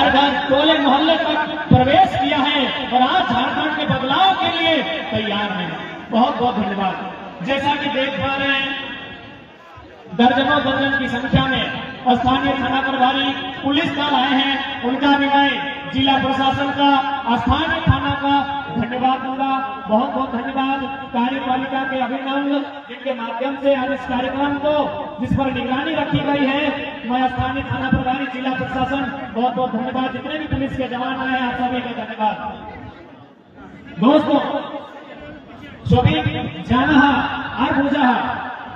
घर टोले मोहल्ले तक प्रवेश किया है और आज झारखंड के बदलाव के लिए तैयार है। बहुत बहुत धन्यवाद। जैसा कि देख पा रहे हैं, दर्जनों दर्जन की संख्या में स्थानीय थाना प्रभारी पुलिस दल आए हैं। उनका भी मैं जिला प्रशासन का, स्थानीय थाना का धन्यवाद दूंगा। बहुत बहुत धन्यवाद कार्यपालिका के अभिनव, जिनके माध्यम से आज इस कार्यक्रम को, जिस पर निगरानी रखी गई है, मैं स्थानीय थाना प्रभारी, जिला प्रशासन, बहुत बहुत धन्यवाद। जितने भी पुलिस के जवान आए हैं, आप सभी का धन्यवाद। दोस्तों, सभी जाना और बुझा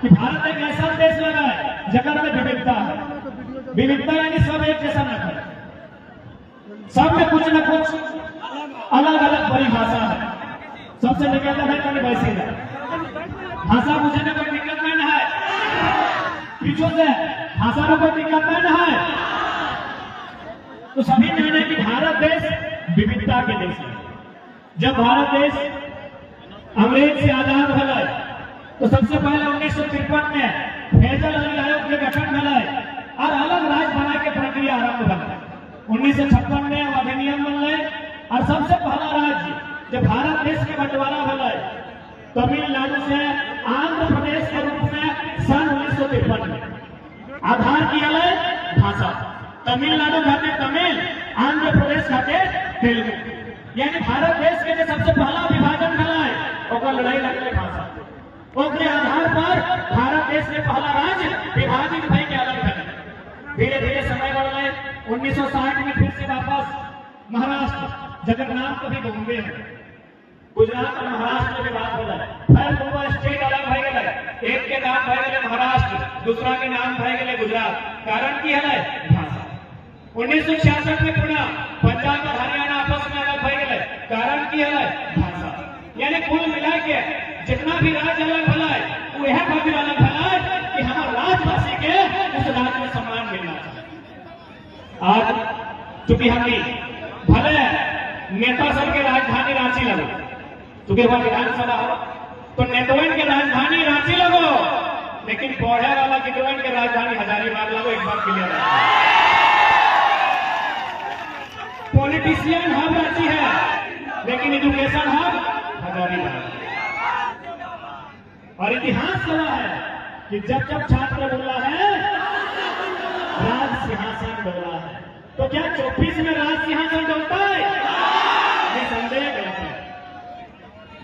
कि भारत एक ऐसा देश लगा है जगह में विविधता है। विविधता यानी सब एक जैसा न है, सब में कुछ न कुछ अलग अलग परिभाषा है। सबसे निकलता है कभी वैसे है भाषा मुझे में कोई दिक्कत नहीं है, पीछे से भाषा में कोई दिक्कत नहीं है। तो सभी जाने कि भारत देश विविधता के देश है। जब भारत देश अंग्रेज से आजाद भला तो सबसे पहले 1953 में फैजल अली आयोग के गठन भला और अलग राज्य बनाने की प्रक्रिया आरंभ भला। 1956 में अधिनियम बनल और सबसे पहला राज्य जब भारत देश के बंटवारा भला तमिलनाडु से आंध्र प्रदेश के रूप में सन 1953 में। आधार किया भाषा, तमिलनाडु खाते तमिल, आंध्र प्रदेश खाते तेलुगु। यानी भारत देश के जो सबसे पहला विभाजन भला और लड़ाई लगने भाषा उसके आधार पर भारत देश के पहला राज्य विभाजित भई के अलग बने। धीरे धीरे समय बढ़ गए। 1960 में फिर से वापस महाराष्ट्र, जगह नाम कभी बॉम्बे है, गुजरात और महाराष्ट्र में विवाद हो जाए, फिर दोनों स्टेट अलग भय गए। एक के नाम भय गए महाराष्ट्र, दूसरा के नाम भय गए गुजरात। कारण की है भाषा। 1966 में पुनः पंजाब और हरियाणा आपस में अलग भय गए। कारण की है भाषा। यानी कुल मिला के जितना भी राज्य अलग भला है वो यह खातिर अलग भला है कि हमारे राज्यवासी के उस राज्य में सम्मान मिलना चाहिए। आज चूंकि हम भले नेता सब के राजधानी रांची लगो, चूंकि वह विधानसभा हो तो नेतवन के राजधानी रांची लगो, लेकिन पढ़े वाला गिदवन के राजधानी हजारीबाग लगो। एक बार क्लियर है, पॉलिटिशियन हब रांची है लेकिन एजुकेशन हब हजारीबाग। और इतिहास गवाह है कि जब जब छात्र बोला है राज सिंहासन डोला है, तो क्या 24 में राज सिंहासन डोलता है? निसंदेह गलत है,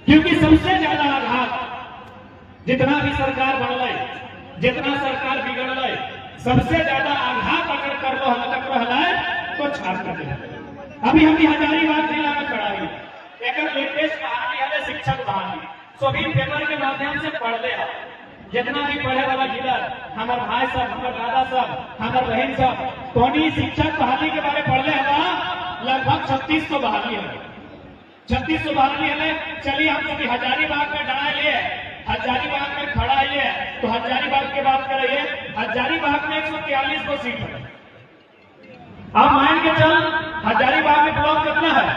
क्योंकि सबसे ज्यादा आघात जितना भी सरकार बढ़ रही, जितना सरकार बिगड़ रही, सबसे ज्यादा आघात अगर कर रहा है तो छात्र के। अभी हम हजारीबाग जिला में खड़ा हुई एक लेटेस्ट कहानी है शिक्षक बहाली। सभी पेपर के माध्यम से पढ़ ले, जितना भी पढ़े वाला जिला, हमारे भाई सब, हमारे दादा सब, हमारे बहन सब, कौनी शिक्षक बहाली के बारे पढ़ ले लगभग 3600 बहाली है। 3600 बहाली है। चलिए हम लोग हजारीबाग में डरा लिए, हजारीबाग में खड़ा है, तो हजारीबाग की बात करिए। हजारीबाग में 143 को सीट है। आप मान के चल हजारीबाग में ब्लॉक कितना है?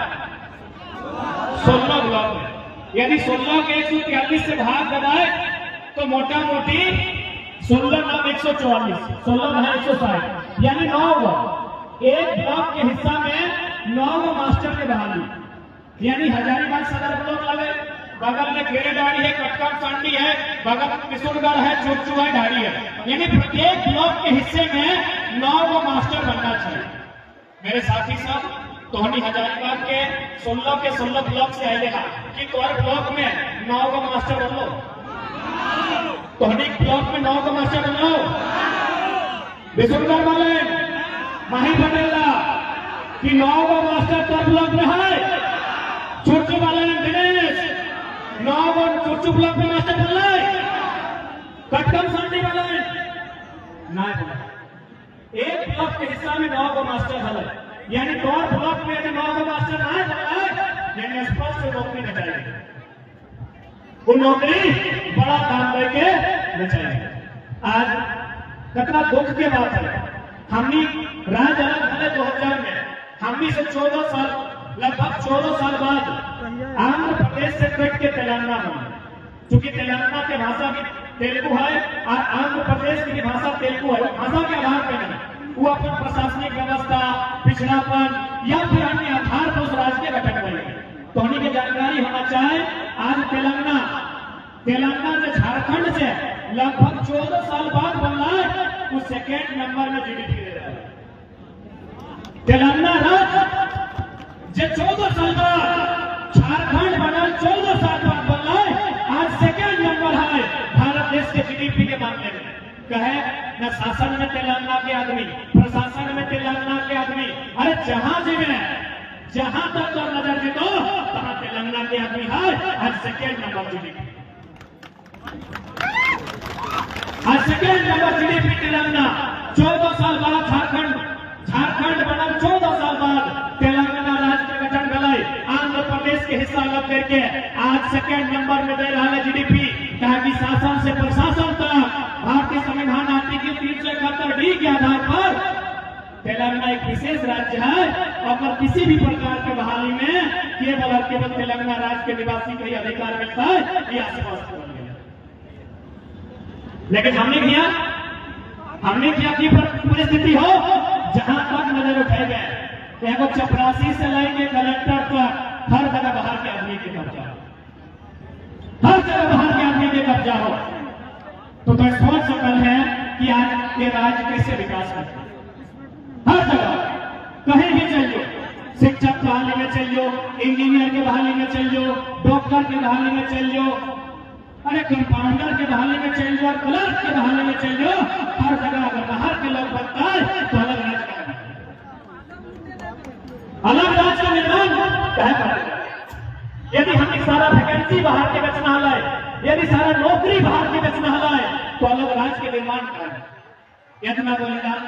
16 ब्लॉक है। यदि 16 के 143 से भाग दबाए तो मोटा मोटी 16 9 144, 16 9 160, यानी 9 ब्लॉक। एक ब्लॉक के हिस्सा में 9 मास्टर के बहाली। यानी हजारीबाग सदर ब्लॉक लगे, बगल में केरेडाड़ी है, कटकम सांडी है, बगल में किशोरगढ़ है, चोचू है, ढाड़ी है। यानी प्रत्येक ब्लॉक के हिस्से में 9 मास्टर बनना चाहिए। मेरे साथी सब तोहनी हजारीबाग के 16 ब्लॉक से आए कि तोहर ब्लॉक में 9 मास्टर बन लो, तोहनी ब्लॉक में 9 मास्टर बन लो। बिशुनगढ़ वाले माही पटेला कि 9 मास्टर तोहर ब्लॉक में है। चुरचू वाले दिनेश 9 चुरचू ब्लॉक में मास्टर बन ले। कटकम सांडी वाले ना, एक ब्लॉक के हिस्सा में 9 मास्टर है। यानी तोर ब्लॉक में 9 मास्टर ना है, यानी स्पष्ट नौकरी न चाहिए। वो नौकरी बड़ा काम करके न चाहिए। आज कितना दुख की बात है, हमने राज्य अलग भले 2000 में, हमने से 14 साल, लगभग 14 साल बाद आंध्र प्रदेश से कट के तेलंगाना बना। चूंकि तेलंगाना की भाषा भी तेलुगु है और आंध्र प्रदेश की भाषा तेलुगु है, भाषा के आधार पर नहीं। वो अपन प्रशासनिक व्यवस्था, पिछड़ापन या फिर अन्य आधार पर उस राज्य के गठन करेंगे। तो उन्हीं की जानकारी होना चाहे। आज तेलंगाना से झारखंड से लगभग 14 साल बाद बन रहा है, वो सेकेंड नंबर में जीडीपी दे रहा है। तेलंगाना राज्य जो 14 साल बाद, झारखंड बना 14 साल बाद बन रहा है, आज सेकेंड नंबर है भारत देश के जीडीपी के मामले में। कहे न शासन में तेलंगाना के आदमी, प्रशासन में तेलंगाना के आदमी, अरे जहां तक तो नजर जीतो वहां तेलंगाना के आदमी है। आज सेकेंड नंबर जीडीपी, आज सेकेंड नंबर जीडीपी तेलंगाना। 14 साल बाद झारखंड बना 14 साल बाद तेलंगाना राज्य के गठन भले आंध्र प्रदेश के हिस्सा लग करके आज सेकेंड नंबर में दे रहा है जीडीपी। कहा कि शासन से प्रशासन तक भारतीय संविधान आर्टिकल 371D के आधार पर तेलंगाना एक विशेष राज्य है और किसी भी प्रकार के बहाली में केवल और केवल तेलंगाना राज्य के निवासी को ही अधिकार मिलता है, ये आश्वस्त हो गया। लेकिन हमने क्या की परिस्थिति हो, जहां तक नजर उठाए गए एगो चपरासी से लेके कलेक्टर तक हर जगह बाहर के आदमी के कब्जा, हर जगह बाहर के आदमी के कब्जा हो। तो सोच सकल है कि आज ये राज्य कैसे विकास करते। हर जगह कहीं भी चलिए, शिक्षक के बहाली में चलिए, इंजीनियर के बहाली में चलिए, डॉक्टर के बहाली में चलिए, अरे कंपाउंडर के बहाली में चलिए, क्लर्क के बहाली में चलिए, हर जगह अगर बाहर के लोग बनता है तो अलग राज्य का निर्माण क्या करेगा। यदि हम सारा वैकेंसी बाहर के बेचना है, यदि सारा नौकरी बाहर के बेचना है, तो अलग राज्य के निर्माण करें। इतना बलिदान,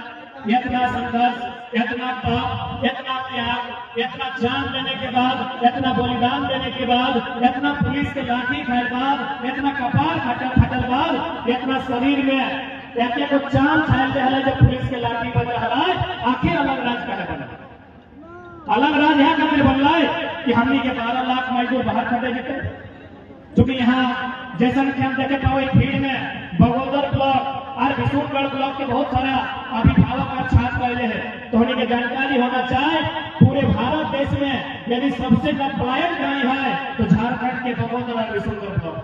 इतना संघर्ष, इतना पाप, इतना त्याग, इतना जान देने के बाद, इतना बलिदान देने के बाद, इतना पुलिस के लाठी खाए बाद, इतना कपार फटल बाद, इतना शरीर में को चांद छायल रहा जब पुलिस के लाठी बज रहा है, आखिर अलग राज्य का बना। अलग राज्य यहाँ कभी बन रहा है कि हमने के 12 लाख मजदूर बाहर खड़े जीते। क्योंकि यहाँ जैसा कि हम देखे पाओ भीड़ में बगोदर ब्लॉक और विशुनगढ़ ब्लॉक के बहुत सारा अभिभावक और छात्र रहे हैं। तो उन्हें की जानकारी होना चाहे, पूरे भारत देश में यदि सबसे कंप्लायंट गाय है तो झारखंड के बगोदर और विशुनगढ़ ब्लॉक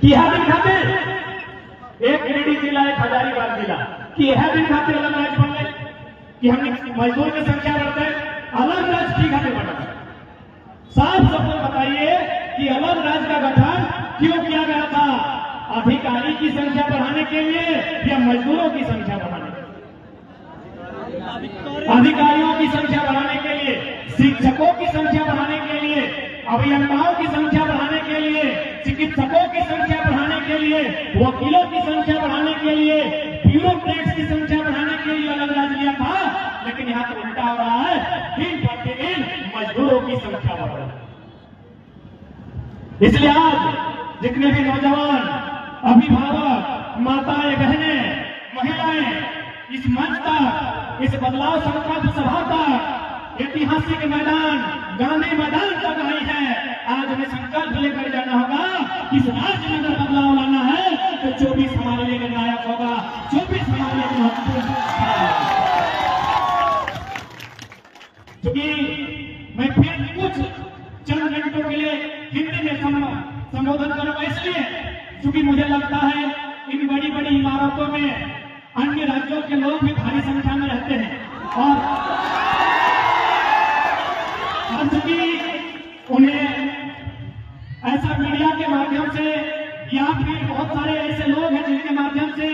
की दिन खाते एक गिरिडीह जिला, एक हजारीबाग जिला की दिन खाते अलग राज्य बन गए कि हमने मजदूर की संख्या बढ़ते, अलग राज्य की खाते बढ़ा। साफ सबको बताइए कि अलग राज्य का गठन क्यों किया गया था? अधिकारी की संख्या बढ़ाने के लिए या मजदूरों की संख्या बढ़ाने के लिए? अधिकारियों की संख्या बढ़ाने के लिए, शिक्षकों की संख्या बढ़ाने के लिए, अभियंताओं की संख्या बढ़ाने के लिए, चिकित्सकों की संख्या बढ़ाने के लिए, वकीलों की संख्या बढ़ाने के लिए, ब्यूरोक्रेट्स की संख्या बढ़ाने के लिए अलग राज्य लिया था। लेकिन यहाँ तो उल्टा हो रहा है, दिन प्रतिदिन मजदूरों की संख्या बढ़ रही है। इसलिए आज जितने भी नौजवान, अभिभावक, माताएं, बहनें, महिलाएं इस मंच तक, इस बदलाव संकल्प सभा तक, ऐतिहासिक मैदान गांधी मैदान तक आई है, आज हमें संकल्प लेकर जाना होगा कि इस राज्य में अगर बदलाव लाना है तो 24 हमारे लिए निर्णायक होगा, 24 हमारे लिए महत्वपूर्ण। क्योंकि मैं फिर कुछ चंद घंटों के लिए हिंदी में संबोधन करूंगा, इसलिए क्योंकि मुझे लगता है इन बड़ी बड़ी इमारतों में अन्य राज्यों के लोग भी भारी संख्या में रहते हैं और चूंकि उन्हें ऐसा मीडिया के माध्यम से या फिर बहुत सारे ऐसे लोग हैं जिनके माध्यम से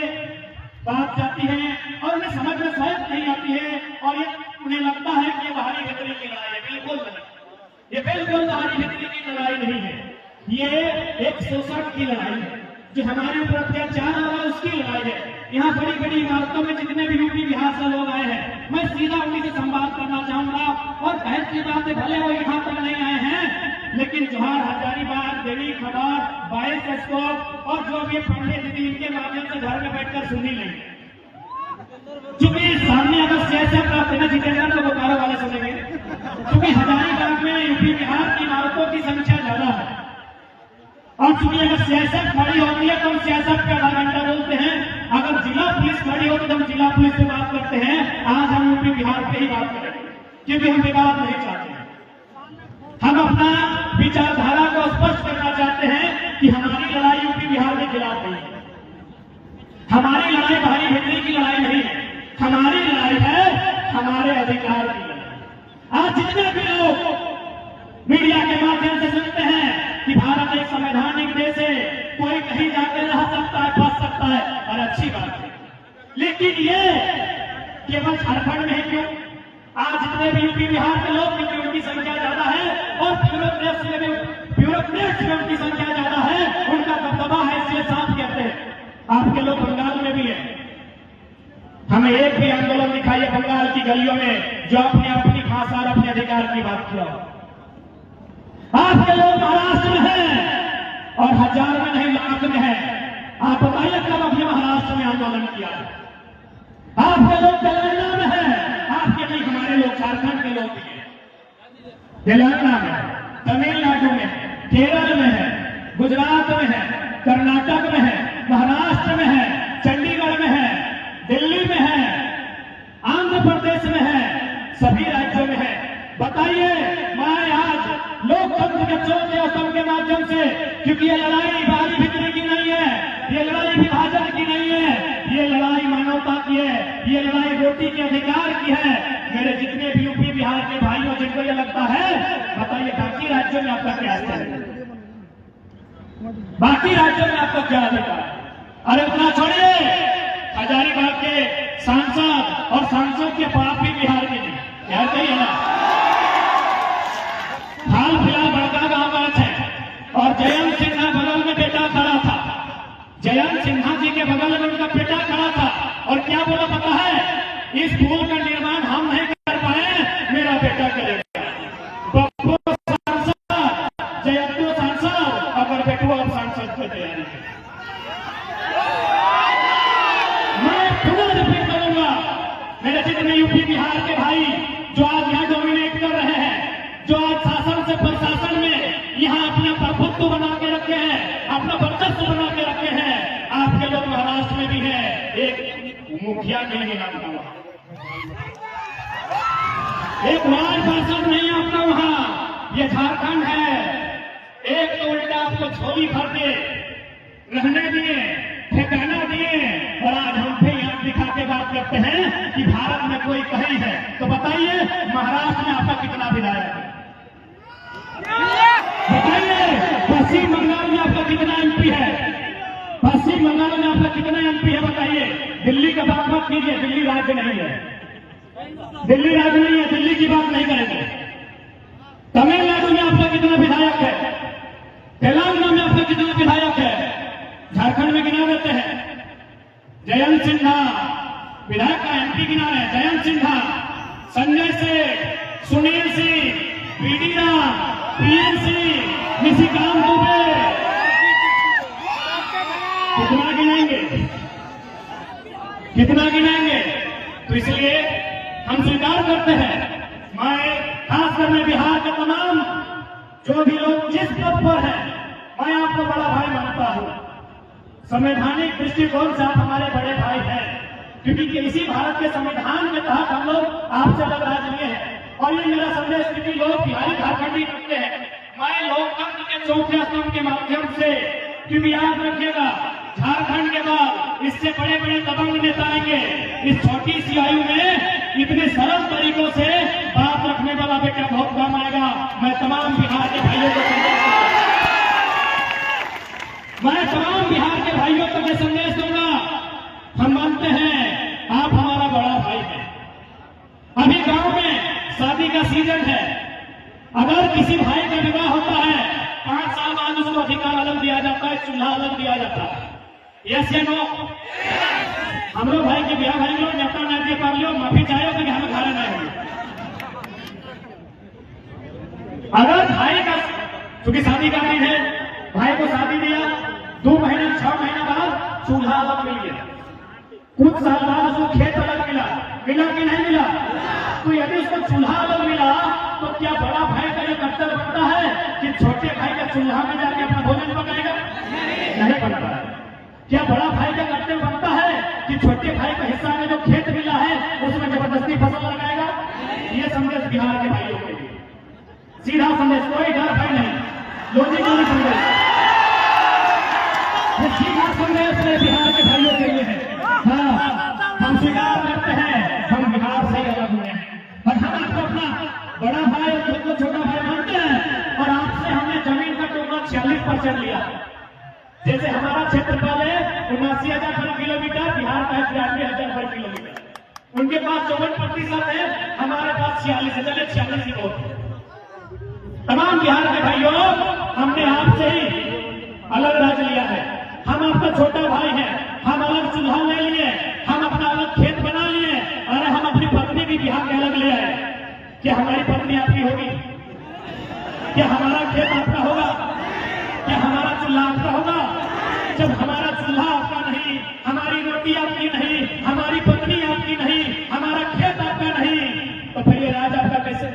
बात जाती है और उन्हें समझ में शायद नहीं आती है और ये उन्हें लगता है कि ये बाहरी भीतरी की लड़ाई है। बिल्कुल नहीं, ये बिल्कुल बाहरी भीतरी की लड़ाई नहीं है। ये एक शोषण की लड़ाई है, जो हमारे ऊपर अत्याचार हो रहा है उसकी लड़ाई है। यहाँ बड़ी बड़ी इमारतों में जितने भी यूपी बिहार से लोग आए हैं, मैं सीधा उन्हीं से संवाद करना चाहूंगा। और बहस की बात है, भले वो यहाँ तक नहीं आए हैं, लेकिन जोहार, हजारीबाग, देवी, खबर, 22 स्कोप और जो भी पंडित दीदी इनके माध्यम से घर में बैठकर सुन ही लेंगे। क्योंकि सामने अगर सियासत प्राप्त है जितेंद्र तो बोकारो वाले सुनेंगे, क्योंकि हजारीबाग में यूपी बिहार की इमारतों की संख्या ज्यादा है। और चूंकि अगर सियासत खड़ी होती है तो हम सियासत का आधा घंटा बोलते हैं, अगर जिला पुलिस खड़ी होती जब हम जिला पुलिस से बात करते हैं, आज हम यूपी बिहार पे ही बात करेंगे, क्योंकि हम विवाद नहीं चाहते हैं। हम अपना विचारधारा को स्पष्ट करना चाहते हैं कि हमारी लड़ाई यूपी बिहार के खिलाफ नहीं है, हमारी लड़ाई भाई भित्री की लड़ाई नहीं है, हमारी लड़ाई है हमारे अधिकार की लड़ाई। आज जितने भी लोग मीडिया के माध्यम से सुनते हैं कि भारत एक संवैधानिक देश है, कोई कहीं जाकर रह सकता है, बच सकता है, और अच्छी बात है, लेकिन ये केवल झारखंड में ही क्यों? आज जितने भी यूपी बिहार के लोग, क्योंकि उनकी संख्या ज्यादा है और ब्यूरोक्रेट्स में उनकी संख्या ज्यादा है, उनका दबदबा है, इसलिए साफ कहते हैं। आपके लोग बंगाल में भी है, हमें एक भी आंदोलन दिखाइए बंगाल की गलियों में जो अपने अपनी भाषा और अपने अधिकार की बात किया। आपके लोग महाराष्ट्र में हैं और हजार में नहीं लाख में है। आप बताइए कब अपने महाराष्ट्र में आंदोलन किया? आपके लोग तेलंगाना में हैं, आपके नहीं, हमारे लोग झारखंड के लोग भी हैं, तेलंगाना में, तमिलनाडु में, केरल में है, गुजरात में है, कर्नाटक में है, महाराष्ट्र में है, चंडीगढ़ में है, दिल्ली में है, आंध्र प्रदेश में है, सभी राज्यों में है। बताइए, मैं आज लोकतंत्र के चौथे स्तंभ के माध्यम से, क्योंकि ये लड़ाई बारी भित्री की नहीं है, ये लड़ाई विभाजन की नहीं है, ये लड़ाई मानवता की है, ये लड़ाई रोटी के अधिकार की है। मेरे जितने भी यूपी बिहार के भाइयों जिनको ये लगता है, बताइए बाकी राज्यों में आपका क्या स्तर है? बाकी राज्यों में आपका क्या अधिकार है? अरे उतना छोड़िए, हजारीबाग के सांसद और सांसद के बाप भी बिहार के नहीं, बिहार के ही है ना। हाल फिलहाल बड़का गांव बात है, और जयंत सिन्हा बगल में बेटा खड़ा था, जयंत सिन्हा जी के बगल में उनका बेटा खड़ा था, और क्या बोला पता है? इस पुल का निर्माण हम नहीं कर पाए, मेरा बेटा करेगा। बब्बू सांसद, जयंत सांसद, अगर बेटू आप सांसद की तैयारी है। मैं पुनः रिपीट करूंगा, मेरे जितने यूपी बिहार के भाई जो आज यहाँ डोमिनेट कर रहे हैं, जो आज शासन से प्रशासन में यहाँ अपना प्रभुत्व बना के रखे हैं, अपना वर्चस्व बना के रखे हैं, आपके लोग महाराष्ट्र में भी है, एक मुखिया नहीं है आपका वहां, एक वार्ड पार्षद नहीं है आपका वहां। ये झारखंड है, एक तो उल्टा आपको झोली भर के रहने दिए, ठिकाना दिए, और आज हम भी यहाँ दिखा के बात करते हैं कि भारत में कोई कहीं है। तो बताइए, महाराष्ट्र में आपका कितना विधायक है? बताइए, पश्चिम बंगाल में आपका कितना एमपी है? पश्चिम बंगाल में आपका कितना एमपी है? बताइए। दिल्ली का बात मत कीजिए, दिल्ली राज्य नहीं है, दिल्ली राज्य नहीं है, दिल्ली की बात नहीं करेंगे। तमिलनाडु में आपका कितना विधायक है? तेलंगाना में आपका कितना विधायक है? झारखंड में गिना देते हैं, जयंत सिन्हा विधायक का एमपी गिना है, जयंत सिन्हा, संजय सेठ, सुनील सिंह, पीडी राम, पीएन सिंह, निशिकांत दुबे, कितना गिनाएंगे, कितना गिनाएंगे? तो इसलिए हम स्वीकार करते हैं, मैं खासकर मैं बिहार के तमाम जो भी लोग जिस पद पर है, मैं आपको बड़ा भाई मानता हूं। संवैधानिक दृष्टिकोण से आप हमारे बड़े भाई हैं, क्योंकि इसी भारत के संविधान के तहत हम लोग आपसे अलग राज्य लिए हैं। और ये मेरा संदेश क्योंकि लोग बिहारी झारखंडी करते हैं, मैं लोकतंत्र के चौथे स्तंभ के माध्यम से, क्योंकि याद रखिएगा, झारखंड के बाद इससे बड़े बड़े दबंग नेता आएंगे। इस छोटी सी आयु में इतने सरल तरीकों से बात रखने वाला बेटा बहुत कम आएगा। मैं तमाम बिहार के भाइयों को मैं तमाम बिहार के भाइयों को मैं संदेश दूंगा, हम मानते हैं आप हमारा बड़ा भाई है। अभी गांव में शादी का सीजन है, अगर किसी भाई का विवाह होता है, 5 साल बाद उसको अधिकार अलग दिया जाता है, चूल्हा अलग दिया जाता है। यस या नो? हम लोग भाई के ब्याह भाई लोग नेता ना दे पा लो, माफी चाहे तो हम खा रहे नहीं। अगर भाई का, क्योंकि शादी का दिन है, भाई को शादी दिया, 2 महीने 6 महीना बाद चूल्हा अलग मिल गया, कुछ साल बाद उसको खेत अलग मिला, मिला कि नहीं मिला? तो यदि उसको चूल्हा अलग मिला, तो क्या बड़ा भाई का ये कर्तव्य बनता है कि छोटे भाई का चूल्हा में जाके अपना भोजन पकाएगा? नहीं बनता है। क्या बड़ा भाई का कर्तव्य बनता है कि कि छोटे भाई को हिस्सा में जो खेत मिला है उसमें जबरदस्ती फसल लगाएगा। ये संदेश बिहार के भाइयों के लिए सीधा संदेश, कोई डर भय नहीं, लॉजिकली संदेश, ये सीधा संदेश है बिहार के भाइयों के लिए है। हाँ, हम स्वीकार करते हैं हम बिहार से अलग हुए हैं और हम आपको अपना बड़ा भाई और खुद को छोटा भाई मानते हैं और आपसे हमने जमीन का टुकड़ा 46% लिया। जैसे हमारा क्षेत्रफल है 79,000 वर्ग किलोमीटर, बिहार का है 93,000 वर्ग किलोमीटर, उनके पास 54% है, हमारे पास 46 ही बहुत। तमाम बिहार के भाइयों, हमने आपसे ही अलग राज्य लिया है, हम आपका छोटा भाई हैं, हम अलग चूल्हा ले लिए, हम अपना अलग खेत बना लिए और हम अपनी पत्नी भी बिहार के अलग ले आए। क्या हमारी पत्नी आपकी होगी? क्या हमारा खेत आपका होगा? क्या हमारा चूल्हा आपका होगा? जब हमारा चूल्हा आपका नहीं, हमारी रोटी आपकी नहीं, हमारी पत्नी आपकी नहीं, हमारा खेत आपका नहीं, तो फिर ये राज आपका कैसे?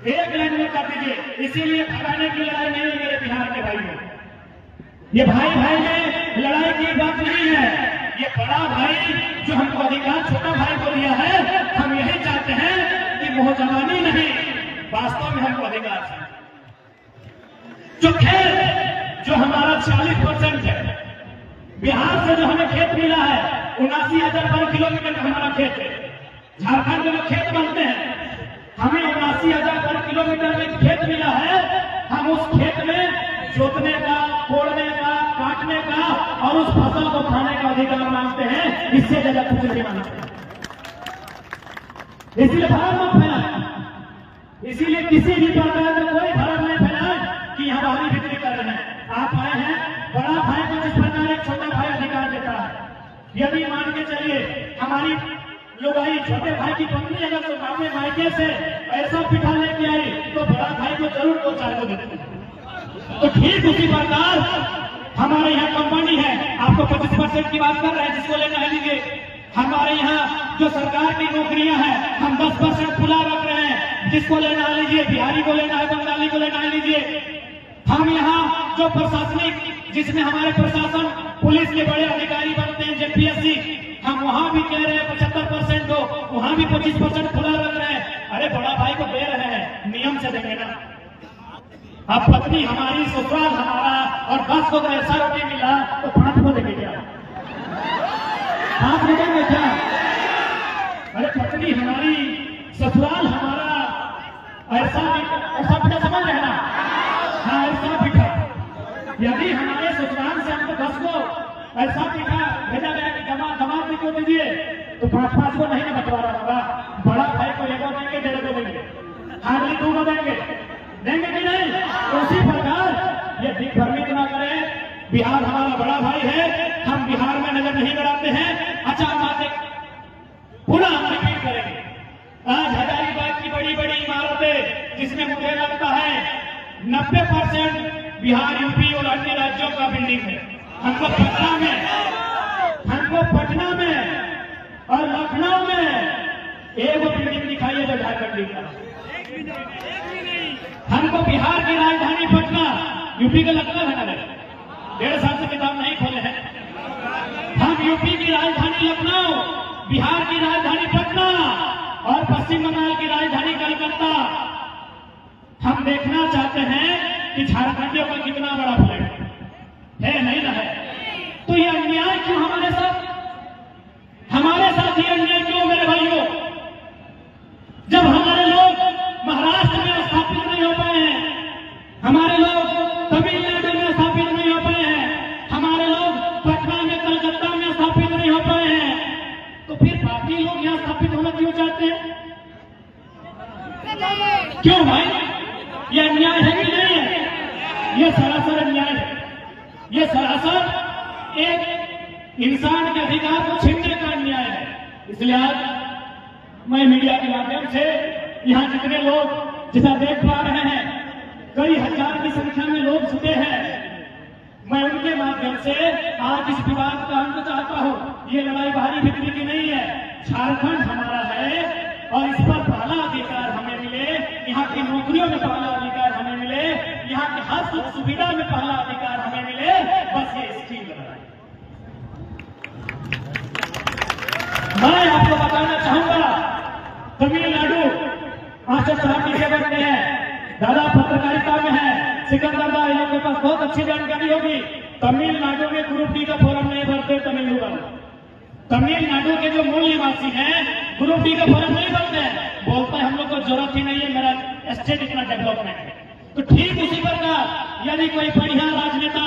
एक लाइन में कर दीजिए। इसीलिए भगाने की लड़ाई नहीं है मेरे बिहार के भाइयों, ये भाई भाई में लड़ाई की बात नहीं है। ये बड़ा भाई जो हमको अधिकार छोटा भाई को दिया है, हम यही चाहते हैं कि वो जवानी नहीं, वास्तव में हमको अधिकार है। जो खेत जो हमारा 40% है, बिहार से जो हमें खेत मिला है 79,000 वर्ग किलोमीटर का हमारा खेत है। झारखंड में जो खेत बनते हैं, हमें 79,000 वर्ग किलोमीटर में खेत मिला है, हम उस खेत में जोतने का, कोड़ने का, काटने का और उस फसल को खाने का अधिकार मांगते हैं, इससे ज्यादा कुछ नहीं मांगते। इसीलिए भ्रम मत फैलाएं, इसीलिए किसी भी प्रकार का कोई भ्रम नहीं फैलाएं कि हम हमारी बिक्री कर रहे हैं। आप आए हैं, बड़ा भाई को जिस प्रकार एक छोटा भाई अधिकार देता है, यदि मान के चलिए हमारी लुगाई छोटे भाई की पत्नी अगर तो अपने मायके से ऐसा पिठा लेके आई तो बड़ा भाई को जरूर दो चार को देते हैं। तो ठीक उसी प्रकार हमारे यहाँ कंपनी है, आपको 25% की बात कर रहे हैं, जिसको लेना है लीजिए। हमारे यहाँ जो सरकार की नौकरियां हैं, हम 10% खुला रख रहे हैं, जिसको लेना है लीजिए। बिहारी को लेना है, बंगाली को लेना है लीजिए। हम यहाँ जो प्रशासनिक, जिसमें हमारे प्रशासन पुलिस के बड़े अधिकारी बनते हैं, जेपीएससी, हम वहां भी कह रहे हैं 75% दो, वहां भी 25% खुला रख रहे हैं। अरे बड़ा भाई को दे रहे हैं, नियम से देंगे ना। अब पत्नी हमारी, ससुराल हमारा और 10 को ऐसा रोटी मिला तो 5 को देंगे क्या? 5 को देंगे क्या? अरे पत्नी हमारी, ससुराल हमारा, ऐसा पिठा समझ रहे ना? हाँ, ऐसा पिठा। यदि हमारे ससुराल से हमको 10 को ऐसा पिठा भेजा गया कि दमाद को दीजिए तो 5 को नहीं ना बंटवारा होगा। बड़ा भाई को 1 को देंगे, 1.5 को देंगे, हार्डली 2 को देंगे कि नहीं? उसी प्रकार ये दिग्भ्रमित ना करें, बिहार हमारा बड़ा भाई है, हम बिहार में नजर नहीं गड़ाते हैं। अच्छा, बातें पुनः हम रिपीट करेंगे। आज हजारीबाग की बड़ी बड़ी इमारतें, जिसमें मुझे लगता है 90% बिहार, यूपी और अन्य राज्यों का बिल्डिंग है। हमको पटना में और लखनऊ में एक बिल्डिंग दिखाई है जो झारखंड का। हमको बिहार की राजधानी पटना, यूपी का लखनऊ है ना, 1.5 साल से किताब नहीं खोले हैं। हम यूपी की राजधानी लखनऊ, बिहार की राजधानी पटना और पश्चिम बंगाल की राजधानी कलकत्ता। हम देखना चाहते हैं कि झारखंडियों का कितना बड़ा फ्लैट है, नहीं ना है? तो ये अन्याय क्यों हमारे साथ ये अन्याय क्यों मेरे भाइयों? जब हमारे लोग महाराष्ट्र में स्थापित नहीं हो पाए हैं, हमारे लोग तमिलनाडु में स्थापित नहीं हो पाए हैं, हमारे लोग पटना में, कलकत्ता में स्थापित नहीं हो पाए हैं, तो फिर बाकी लोग यहाँ स्थापित होना क्यों चाहते हैं? क्यों भाई? ये अन्याय है कि नहीं है? ये सरासर अन्याय है। ये सरासर एक इंसान के अधिकार को छीनने का अन्याय है। इसलिए आज मैं मीडिया के माध्यम से यहाँ जितने लोग जिसे देख पा रहे हैं, कई हजार की संख्या में लोग जुटे हैं, मैं उनके माध्यम से आज इस विवाद का अंत चाहता हूँ। ये लड़ाई बाहरी बिक्री की नहीं है, झारखंड हमारा है और इस पर पहला अधिकार हमें मिले, यहाँ की नौकरियों में पहला अधिकार हमें मिले, यहाँ की हर सुख सुविधा में पहला अधिकार हमें पार्षद साहब नीचे बैठते हैं, दादा पत्रकारिता में है, सिकंदर दा, इन लोगों के पास बहुत अच्छी जानकारी होगी। तमिलनाडु में ग्रुप डी का फॉर्म नहीं भरते तमिल लोग। तमिलनाडु के जो मूल निवासी हैं ग्रुप डी का फॉर्म नहीं भरते हैं, बोलते हैं हम लोग को जरूरत ही नहीं है, मेरा स्टेट इतना डेवलपमेंट है। तो ठीक उसी प्रकार यदि कोई बढ़िया राजनेता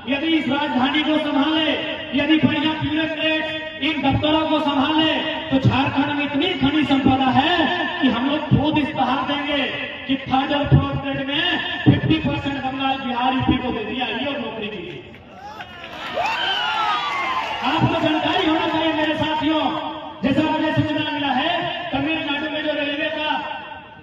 यदि इस राजधानी को संभाले, यदि बढ़िया ब्यूरोक्रेट इन दफ्तरों को संभाले, तो झारखंड में इतनी खनिज संपदा है कि हम लोग खुद इस्तेहार देंगे कि थर्ड और फोर्थ ग्रेड में 50% बंगाल बिहार यूपी को दे दिया, ये और नौकरी की। आपको जानकारी होना चाहिए मेरे साथियों, जैसा मुझे सूचना मिला है तमिलनाडु में जो रेलवे का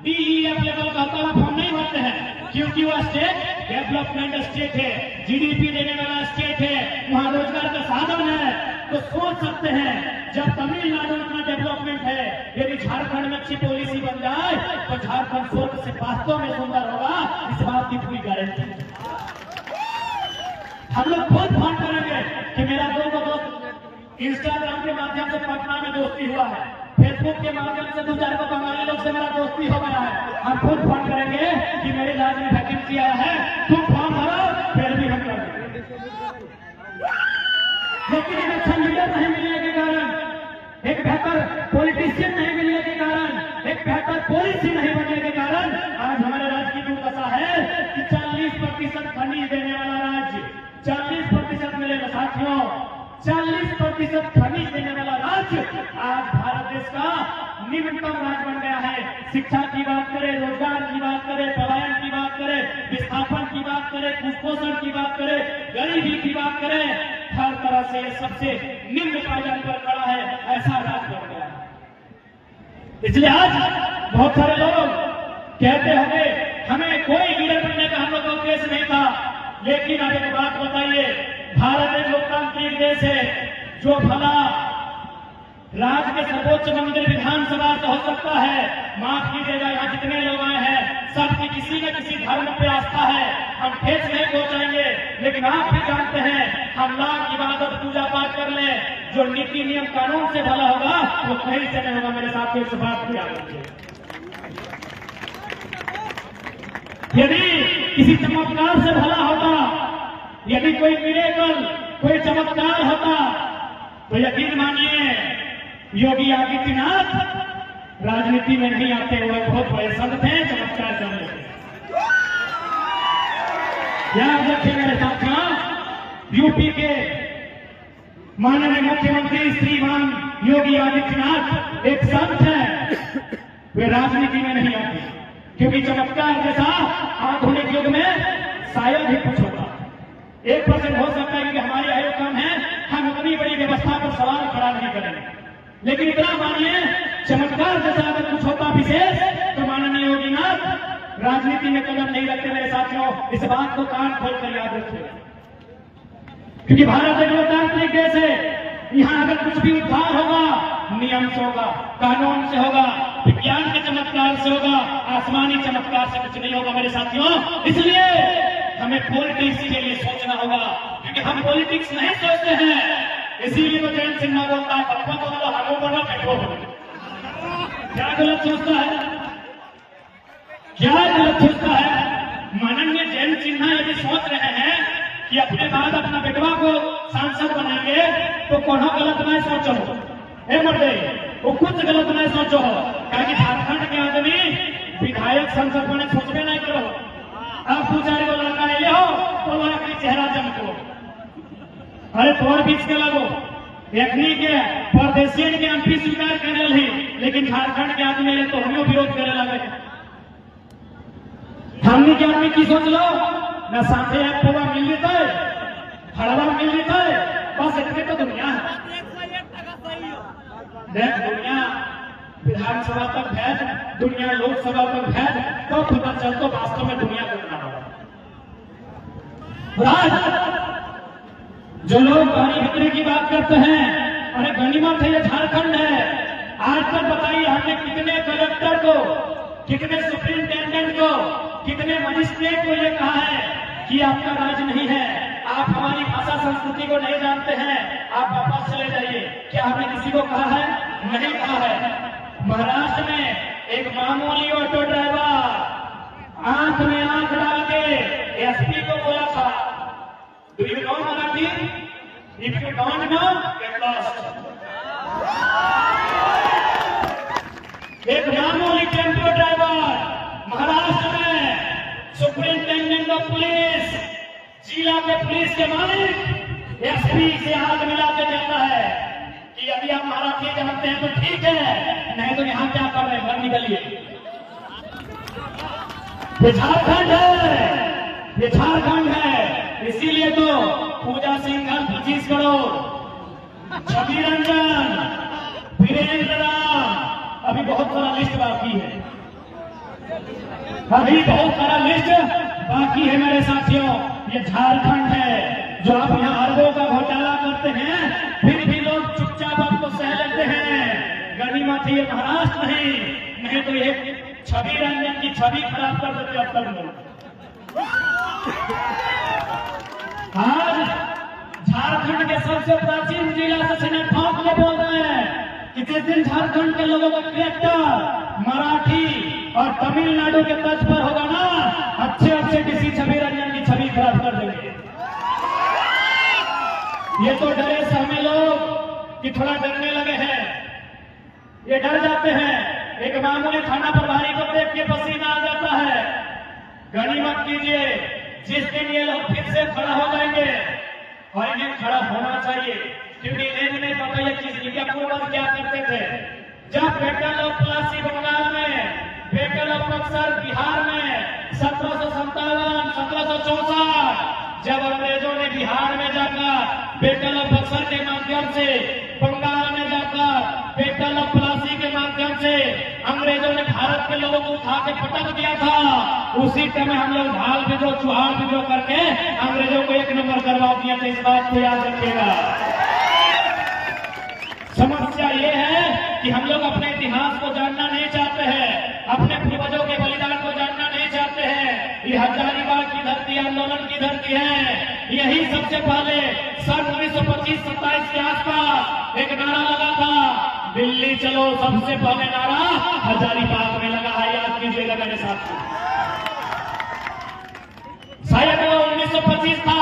DEF लेवल का होता है फॉर्म नहीं भरते हैं, क्योंकि वह स्टेट डेवलपमेंट स्टेट है, GDP देने वाला स्टेट है, वहां रोजगार का साधन है। तो सोच सकते हैं जब तमिलनाडु इतना डेवलपमेंट है, यदि झारखंड में अच्छी पॉलिसी बन जाए तो झारखंड स्वर्ग से वास्तव में सुंदर होगा, इस बात की पूरी गारंटी है। हम लोग बहुत फोन करेंगे कि मेरा दोस्त इंस्टाग्राम के माध्यम से पटना में दोस्ती हुआ है, फेसबुक के माध्यम से 2-4 को बंगाली लोग से मेरा दोस्ती हो गया है। हम खुद फोन करेंगे कि मेरे राज्य में वैकेंसी आया है, तुम फॉर्म भरो, फिर भी हम करेंगे। लेकिन इलेक्शन लीडर नहीं मिलने के कारण, एक बेहतर पॉलिटिशियन नहीं मिलने के कारण, एक बेहतर पॉलिसी नहीं बनने के कारण आज हमारे राज्य की दुर्दशा है कि 40% खनिज देने वाला राज्य, 40% मेरे साथियों, 40% खनिज देने वाला राज्य आज भारत देश का निम्नतम राज्य बन गया है। शिक्षा की बात करें, रोजगार की बात करें, पलायन की बात करें, विस्थापन की बात करें, कुपोषण की बात करें, गरीबी की बात करें, हर तरह से ये सबसे निम्न पायदान पर खड़ा है, ऐसा राज्य बन गया है। इसलिए आज बहुत सारे लोग कहते होंगे हमें कोई लीडर बनने का हम लोग का उद्देश्य नहीं था, लेकिन अब एक बात बताइए, भारत एक लोकतांत्रिक देश है, जो भला राज्य के सर्वोच्च मंदिर विधानसभा से हो सकता है, माफ कीजिएगा यहाँ जितने लोग आए हैं सबकी किसी न किसी धर्म पे आस्था है, हम ठेस नहीं पहुंचाएंगे, लेकिन आप भी जानते हैं हम लाख इबादत पूजा पाठ कर ले, जो नीति नियम कानून से भला होगा वो कहीं से नहीं होगा। मेरे साथ इस बात की याद रखिए, यदि किसी चमत्कार से भला होता, यदि कोई मिरेकल, कोई चमत्कार होता, तो यकीन मानिए योगी आदित्यनाथ राजनीति में नहीं आते हुए बहुत बड़े संत थे, चमत्कार करने थे। याद रखिए मेरे साथियों, यूपी के माननीय मुख्यमंत्री श्रीमान योगी आदित्यनाथ एक संत हैं, वे राजनीति में नहीं आते, क्योंकि चमत्कार जैसा आधुनिक युग में शायद ही कुछ होगा। 1% हो सकता है कि हमारी आयु कम है, हम उतनी बड़ी व्यवस्था पर सवाल खड़ा नहीं करेंगे, लेकिन इतना मानिए चमत्कार जैसा अगर कुछ होता विशेष तो माननीय योगीनाथ राजनीति में कदम नहीं रखते। मेरे साथियों, इस बात को कान खोलकर याद रखिए, क्योंकि भारत एक लोकतांत्रिक देश है, यहाँ अगर कुछ भी उद्धार होगा नियम से होगा, कानून से होगा, विज्ञान के चमत्कार से होगा, आसमानी चमत्कार से कुछ नहीं होगा। मेरे साथियों, इसलिए हमें पॉलिटिक्स के लिए सोचना होगा, क्योंकि हम पॉलिटिक्स नहीं सोचते हैं। इसीलिए तो जयंत सिन्हा बोलता है पप्पा बोलो हमो बोलो बैठो बोलो। क्या गलत सोचता है, क्या गलत सोचता है? माननीय जयंत सिन्हा यदि सोच रहे हैं कि अपने बाद अपना बेटवा को सांसद बनाएंगे तो कोनो गलत नहीं सोचो, हे मर्दे वो कुछ गलत नहीं सोचो, क्योंकि झारखंड के आदमी विधायक संसद बने सोचबे नहीं करो। अब पुजारी को लड़का ले हो तो अपनी चेहरा चमको, अरे तोड़ बीच के लगो, एकनी के परदेशियन के एमपी स्वीकार करे रही, लेकिन झारखंड के आदमी तो हमियो विरोध करे लगे। हमने के आदमी की सोच लो न साथे एक पोवा मिल लेता है, हड़वा मिल लेता है, बस इतने तो दुनिया है। देख दुनिया विधानसभा तक भेज, दुनिया लोकसभा तक भेज, तो पता चलता वास्तव में दुनिया कितना होगा। जो लोग पानी बिक्री की बात करते हैं, अरे गनीमत है ये झारखंड है। आज तक बताइए हमने कितने कलेक्टर को, कितने सुप्रिंटेंडेंट को, कितने मजिस्ट्रेट को ये कहा है कि आपका राज नहीं है, आप हमारी भाषा संस्कृति को नहीं जानते हैं, आप वापस चले जाइए। क्या हमने किसी को कहा है? नहीं कहा है। महाराष्ट्र में एक मामूली ऑटो ड्राइवर आंख में आंख डाल के एसपी को बोला था, do you know Marathi? If you don't know get lost. एक मामूली टेम्पो ड्राइवर महाराष्ट्र में सुप्रिंटेंडेंट ऑफ पुलिस, जिला के पुलिस के मालिक एसपी से हाथ मिला के कहता है कि यदि आप मराठी जानते हैं तो ठीक है, नहीं तो यहां क्या कर रहे हैं, घर निकलिए। ये झारखंड है, ये झारखंड है। इसीलिए तो पूजा सिंघल 25 करोड़, छवि रंजन, वीरेंद्र राम, अभी बहुत सारा लिस्ट बाकी है, अभी बहुत सारा लिस्ट बाकी है मेरे साथियों। ये झारखंड है जो आप यहाँ अरबों का घोटाला करते हैं, फिर भी लोग चुपचाप आपको सह लेते हैं। गनीमत ये महाराष्ट्र नहीं तो ये छवि रंजन की छवि खराब कर देते अब तक लोग। आज झारखंड के सबसे प्राचीन जिला से सीने ठोक के बोल रहे हैं कि जिस दिन झारखंड के लोगों का कैरेक्टर मराठी और तमिलनाडु के तर्ज पर होगा ना, अच्छे किसी छवि रंजन की छवि खराब कर देंगे। ये तो डरे सहमे लोग कि थोड़ा डरने लगे हैं, ये डर जाते हैं। एक मामूली थाना प्रभारी को देख के पसीना आ जाता है। गनीमत कीजिए, जिस दिन ये लोग फिर से खड़ा हो जाएंगे, और इन्हें खड़ा होना चाहिए, क्योंकि इन्हें नहीं पता ये चीज क्या पूर्वज क्या करते थे। जब बैटल ऑफ प्लासी बंगाल में, बैटल ऑफ बक्सर बिहार में 1757, 1764 जब अंग्रेजों ने बिहार में जाकर बैटल ऑफ बक्सर के माध्यम से, बंगाल में जाकर बैटल ऑफ प्लासी के माध्यम से अंग्रेजों ने भारत के लोगों को उठा के पटक दिया था, उसी टाइम हम लोग ढाल विद्रोह, चुहार विद्रोह करके अंग्रेजों को एक नंबर करवा दिया था। इस बात को याद रखिएगा। समस्या ये है कि हम लोग अपने इतिहास को जानना नहीं चाहते हैं, अपने पूर्वजों के बलिदान को जानना नहीं चाहते हैं। ये हजारीबाग की धरती आंदोलन की धरती है। यही सबसे पहले सन 1925-27 के आसपास एक नारा लगा था, दिल्ली चलो। सबसे पहले नारा हजारीबाग में लगा है, याद कीजिएगा मेरे साथ। शायद वो 1925 था,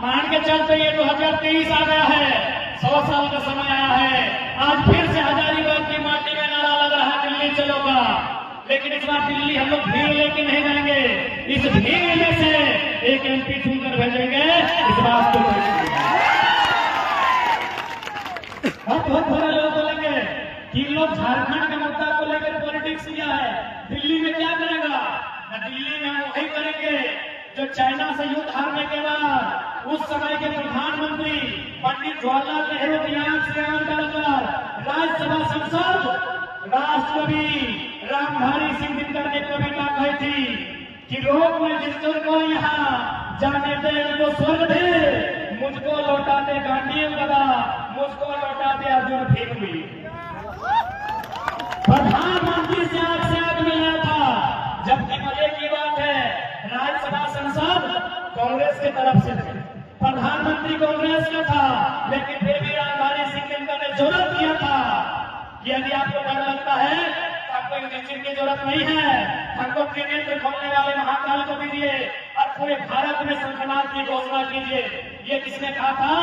मान के चलते ये 2023 आ गया है, 100 साल का समय आया है। आज फिर से हजारीबाग की माटी में नारा लग रहा है, दिल्ली चलो का। लेकिन इस बार दिल्ली हम लोग भीड़ लेके नहीं जाएंगे, इस भीड़ में से एक एमपी चुनकर भेजेंगे। इस बात को बहुत सारे लोग बोलेंगे कि लोग झारखंड के मुद्दा को लेकर पॉलिटिक्स किया है, दिल्ली में क्या करेगा? दिल्ली में हम वही करेंगे जो चाइना से युद्ध हारने के बाद उस समय के प्रधानमंत्री पंडित जवाहरलाल नेहरू की आंख से आंख डालकर राज्यसभा सांसद राष्ट्रकवि रामधारी सिंह दिनकर ने कविता कही थी कि लोग में जिसको को यहाँ जाने दे उनको स्वर्ग दे, मुझको लौटा दे गांधी गदा, मुझको लौटा दे अर्जुन भीम हुई। प्रधानमंत्री से आंख मिला था। जबकि मजे की बात है, राज्यसभा सांसद कांग्रेस की तरफ से थे, प्रधानमंत्री कांग्रेस का था, लेकिन फिर भी रामधारी सिंह दिनकर ने जरूरत किया था कि यदि आपको डर लगता है तो आपको इंजेक्शन की जरूरत नहीं है, हमको त्रिनेत्र खोलने वाले महाकाल को दीजिए और पूरे भारत में शंखनाद की घोषणा कीजिए। ये किसने कहा था?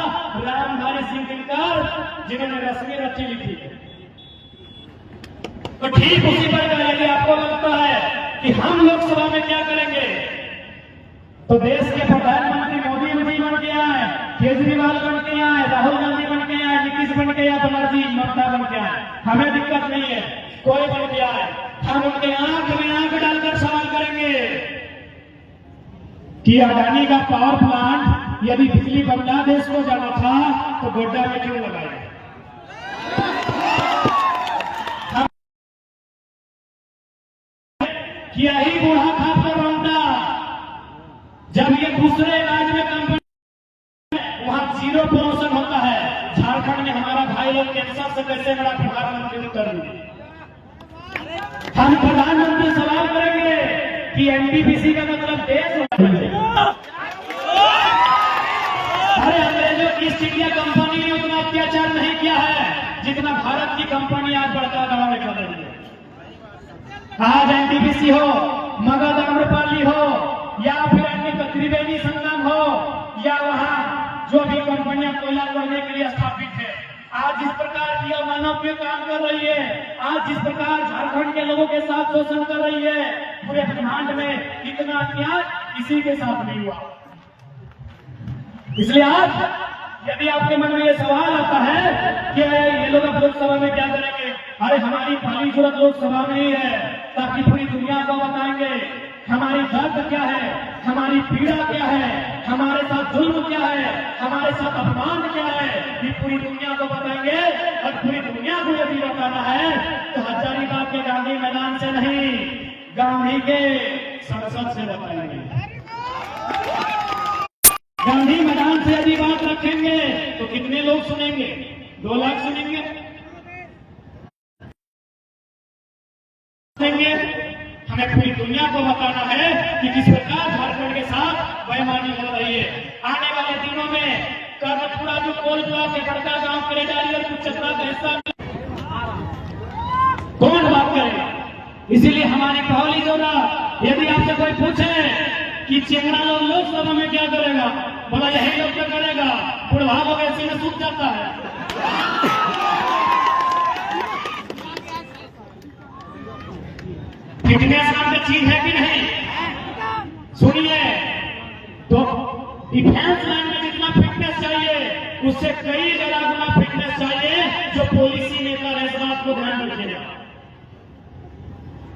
रामधारी सिंह दिनकर, जिन्होंने रश्मि रची लिखी। तो ठीक उसी प्रकार यदि आपको लगता है कि हम लोकसभा में क्या करेंगे, तो देश के प्रधानमंत्री मोदी जी बन के आए, केजरीवाल बन के आए, राहुल गांधी बन के आए, नीतीश बन के आए, बनर्जी ममता बन के आए, हमें दिक्कत नहीं है, कोई बन के आए, हम उनके आंख में आंख डालकर सवाल करेंगे कि अडानी का पावर प्लांट यदि बिजली बांग्लादेश को जाना था तो गोड्डा में क्यों लगाया? क्या ही बूढ़ा था प्रबंधा, जब ये दूसरे राज्य में कंपनी वहां 0 प्रमोशन होता है, झारखंड में हमारा भाई लोग कैंसर से कैसे बड़ा प्रधानमंत्री उत्तर दिए। हम प्रधानमंत्री सवाल करेंगे कि एनटीपीसी का मतलब देश होगा। अरे अंग्रेजों की ईस्ट इंडिया कंपनी ने उतना अत्याचार नहीं किया है जितना भारत की कंपनी आज बड़का गांव में कर रही है। आज एनटीपीसी हो, मगध आम्रपाली हो, या फिर अन्य त्रिवेणी संगम हो, या वहां जो भी कंपनियां कोयला करने के लिए स्थापित है, आज जिस प्रकार जियो मानव पे काम कर रही है, आज जिस प्रकार झारखंड के लोगों के साथ शोषण कर रही है, पूरे ब्रह्मांड में इतना अन्याय किसी के साथ नहीं हुआ। इसलिए आज यदि आपके मन में ये सवाल आता है कि ये लोग अब लोकसभा में क्या करेंगे, अरे हमारी पहली जरूरत लोकसभा में ही है, ताकि पूरी दुनिया को बताएंगे हमारी दर्द क्या है, हमारी पीड़ा क्या है, हमारे साथ जुल्म क्या है, हमारे साथ अपमान क्या है, ये पूरी दुनिया को बताएंगे। और पूरी दुनिया को यदि बताना है तो हजारीबाग के गांधी मैदान से नहीं, गांधी के संसद से बताएंगे। गांधी मैदान से यदि बात रखेंगे तो कितने लोग सुनेंगे? 2 लाख सुनेंगे? हमें पूरी दुनिया को बताना है कि किस प्रकार झारखंड के साथ बेईमानी हो रही है। आने वाले दिनों में कर्णपुरा जो कोल ब्लॉक है, बड़का गांव, करेडारी और कुचचत्रा का हिस्सा कौन बात करेगा? इसीलिए हमारी पहली जरूरत, यदि आपसे कोई पूछे कि चेंगड़ा लोग लोकसभा में क्या करेगा, बोला यही लोग क्या करेगा, बुढ़वा लोग ऐसे में सूख जाता है। फिटनेस नाम की चीज है कि नहीं? सुनिए, तो डिफेंस लाइन में जितना फिटनेस चाहिए उससे कई ज्यादा गुना फिटनेस चाहिए जो पॉलिसी मेकर है, इस बात को ध्यान रखिएगा।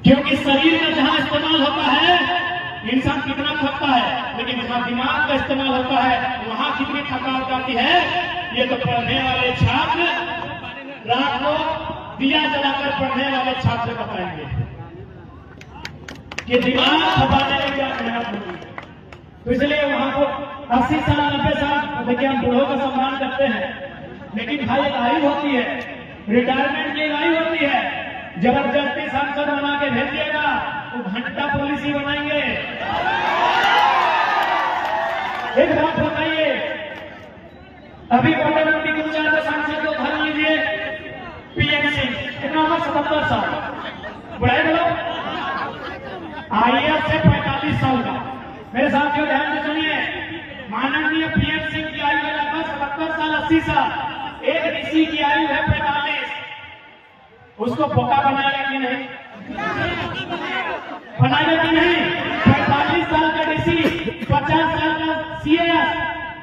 क्योंकि शरीर का जहां इस्तेमाल होता है इंसान कितना थकता है, लेकिन जहां दिमाग का इस्तेमाल होता है वहां कितनी थकावट आती है, ये तो पढ़ने वाले छात्र, रात को दिया जलाकर पढ़ने वाले छात्र बताएंगे कि दिमाग खपाने में क्या मेहनत होती है। तो इसलिए वहां को 80 साल 90 साल, देखिए हम बूढ़ों का सम्मान करते हैं, लेकिन भाई एक आयु होती है, रिटायरमेंट की आयु होती है। जबरदस्ती सांसद बना के भेज दिएगा तो घंटा पॉलिसी बनाएंगे। एक बात बताइए, अभी मोटामोटी 2-4 सांसद को धर लीजिए, पीएम सिंह कितना उम्र, 77 साल, बुढ़ाई बोलो, आईएएस से 45 साल का। मेरे साथियों ध्यान से सुनिए, माननीय पीएम सिंह की आयु है लगभग 77 साल 80 साल, एक डीसी की आयु है 45। उसको बोका बनाएगा कि नहीं? बनाएगा कि नहीं? 45 साल का डीसी, 50 साल का सीएस,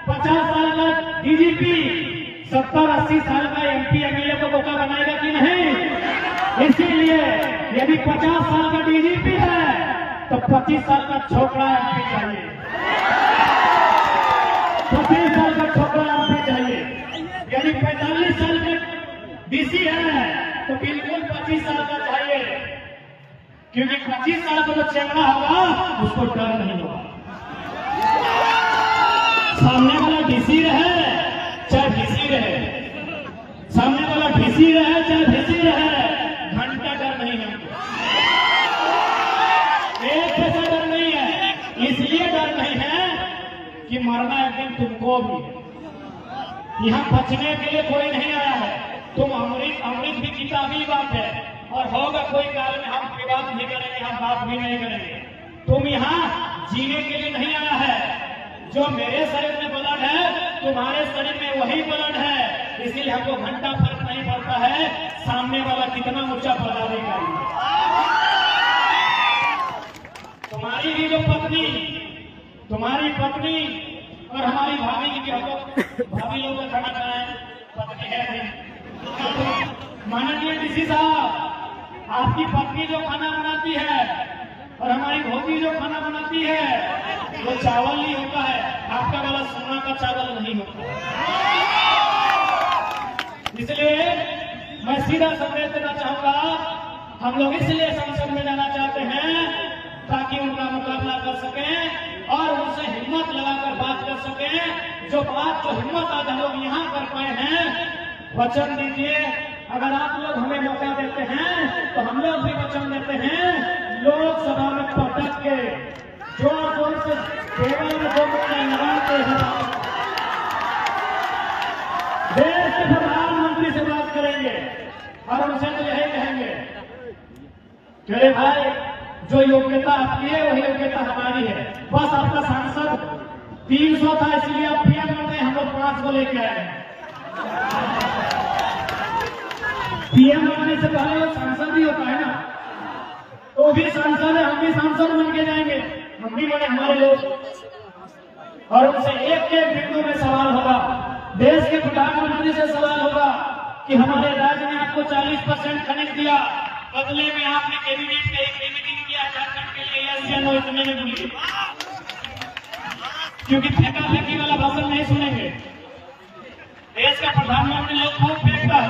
50 साल का डीजीपी, 70-80 साल का एमपी एमएलए को बोका बनाएगा कि नहीं? इसीलिए यदि 50 साल का डीजीपी है तो 25 साल का छोकरा एमपी चाहिए, 25 साल का छोकरा एमपी चाहिए। यदि 45 साल का डीसी है तो बिल्कुल 25 साल का चाहिए, क्योंकि 25 साल का जो चेंगड़ा होगा उसको डर नहीं होगा। सामने वाला डीसी रहे चाहे डीसी रहे, सामने वाला डीसी रहे चाहे डीसी रहे, घंटा डर नहीं है हमको, एक पैसा डर नहीं है। इसलिए डर नहीं है कि मरना एक दिन तुमको भी है, यहाँ बचने के लिए कोई नहीं आया है। तुम अमृत भी किताबी बात है, और होगा कोई काल में हम विवाद नहीं करेंगे, हम बात भी नहीं करेंगे। तुम यहाँ जीने के लिए नहीं आया है, जो मेरे शरीर में ब्लड है तुम्हारे शरीर में वही ब्लड है। इसीलिए हमको घंटा फर्क नहीं पड़ता है सामने वाला कितना ऊंचा पदाधिकारी है। तुम्हारी भी जो पत्नी, तुम्हारी पत्नी और हमारी भाभी की भी, हमको भाभी लोग का खाना खाना है, पत्नी है नहीं। माननीय डीसी साहब, आपकी पत्नी जो खाना बनाती है और हमारी भौजी जो खाना बनाती है वो चावल नहीं होता है, आपका वाला सोना का चावल नहीं होता। इसलिए मैं सीधा संदेश देना चाहूंगा, हम लोग इसलिए संसद में जाना चाहते हैं ताकि उनका मुकाबला कर सकें और उनसे हिम्मत लगाकर बात कर सकें। जो हिम्मत आज हम लोग यहाँ कर पाए हैं, वचन दीजिए, अगर आप लोग हमें मौका देते हैं तो हम लोग भी वचन देते हैं, लोकसभा में पटक के जोर जोर से टेबल में 2 मुक्का लगाते हैं, देश के प्रधानमंत्री से बात करेंगे और उनसे तो यही कहेंगे अरे भाई, जो योग्यता आपकी है वही योग्यता हमारी है। बस आपका सांसद 300 था इसलिए आप पीएम बन गए, हम लोग 500 लेके आए। पीएम बनने से पहले वो सांसद ही होता है ना, तो भी सांसद है, हम भी सांसद बन के जाएंगे, हम भी बने हमारे लोग। और उनसे एक एक बिंदु में सवाल होगा, देश के प्रधानमंत्री से सवाल होगा कि हमारे राज्य ने आपको 40% खनिज दिया, बदले में आपने कैबिनेट में एक मीटिंग किया झारखंड के लिए, यस या नो इतने में बोलिए, क्योंकि फेंका फेंकी वाला भाषण नहीं सुनेंगे। देश का प्रधानमंत्री लोग खूब फेंकता है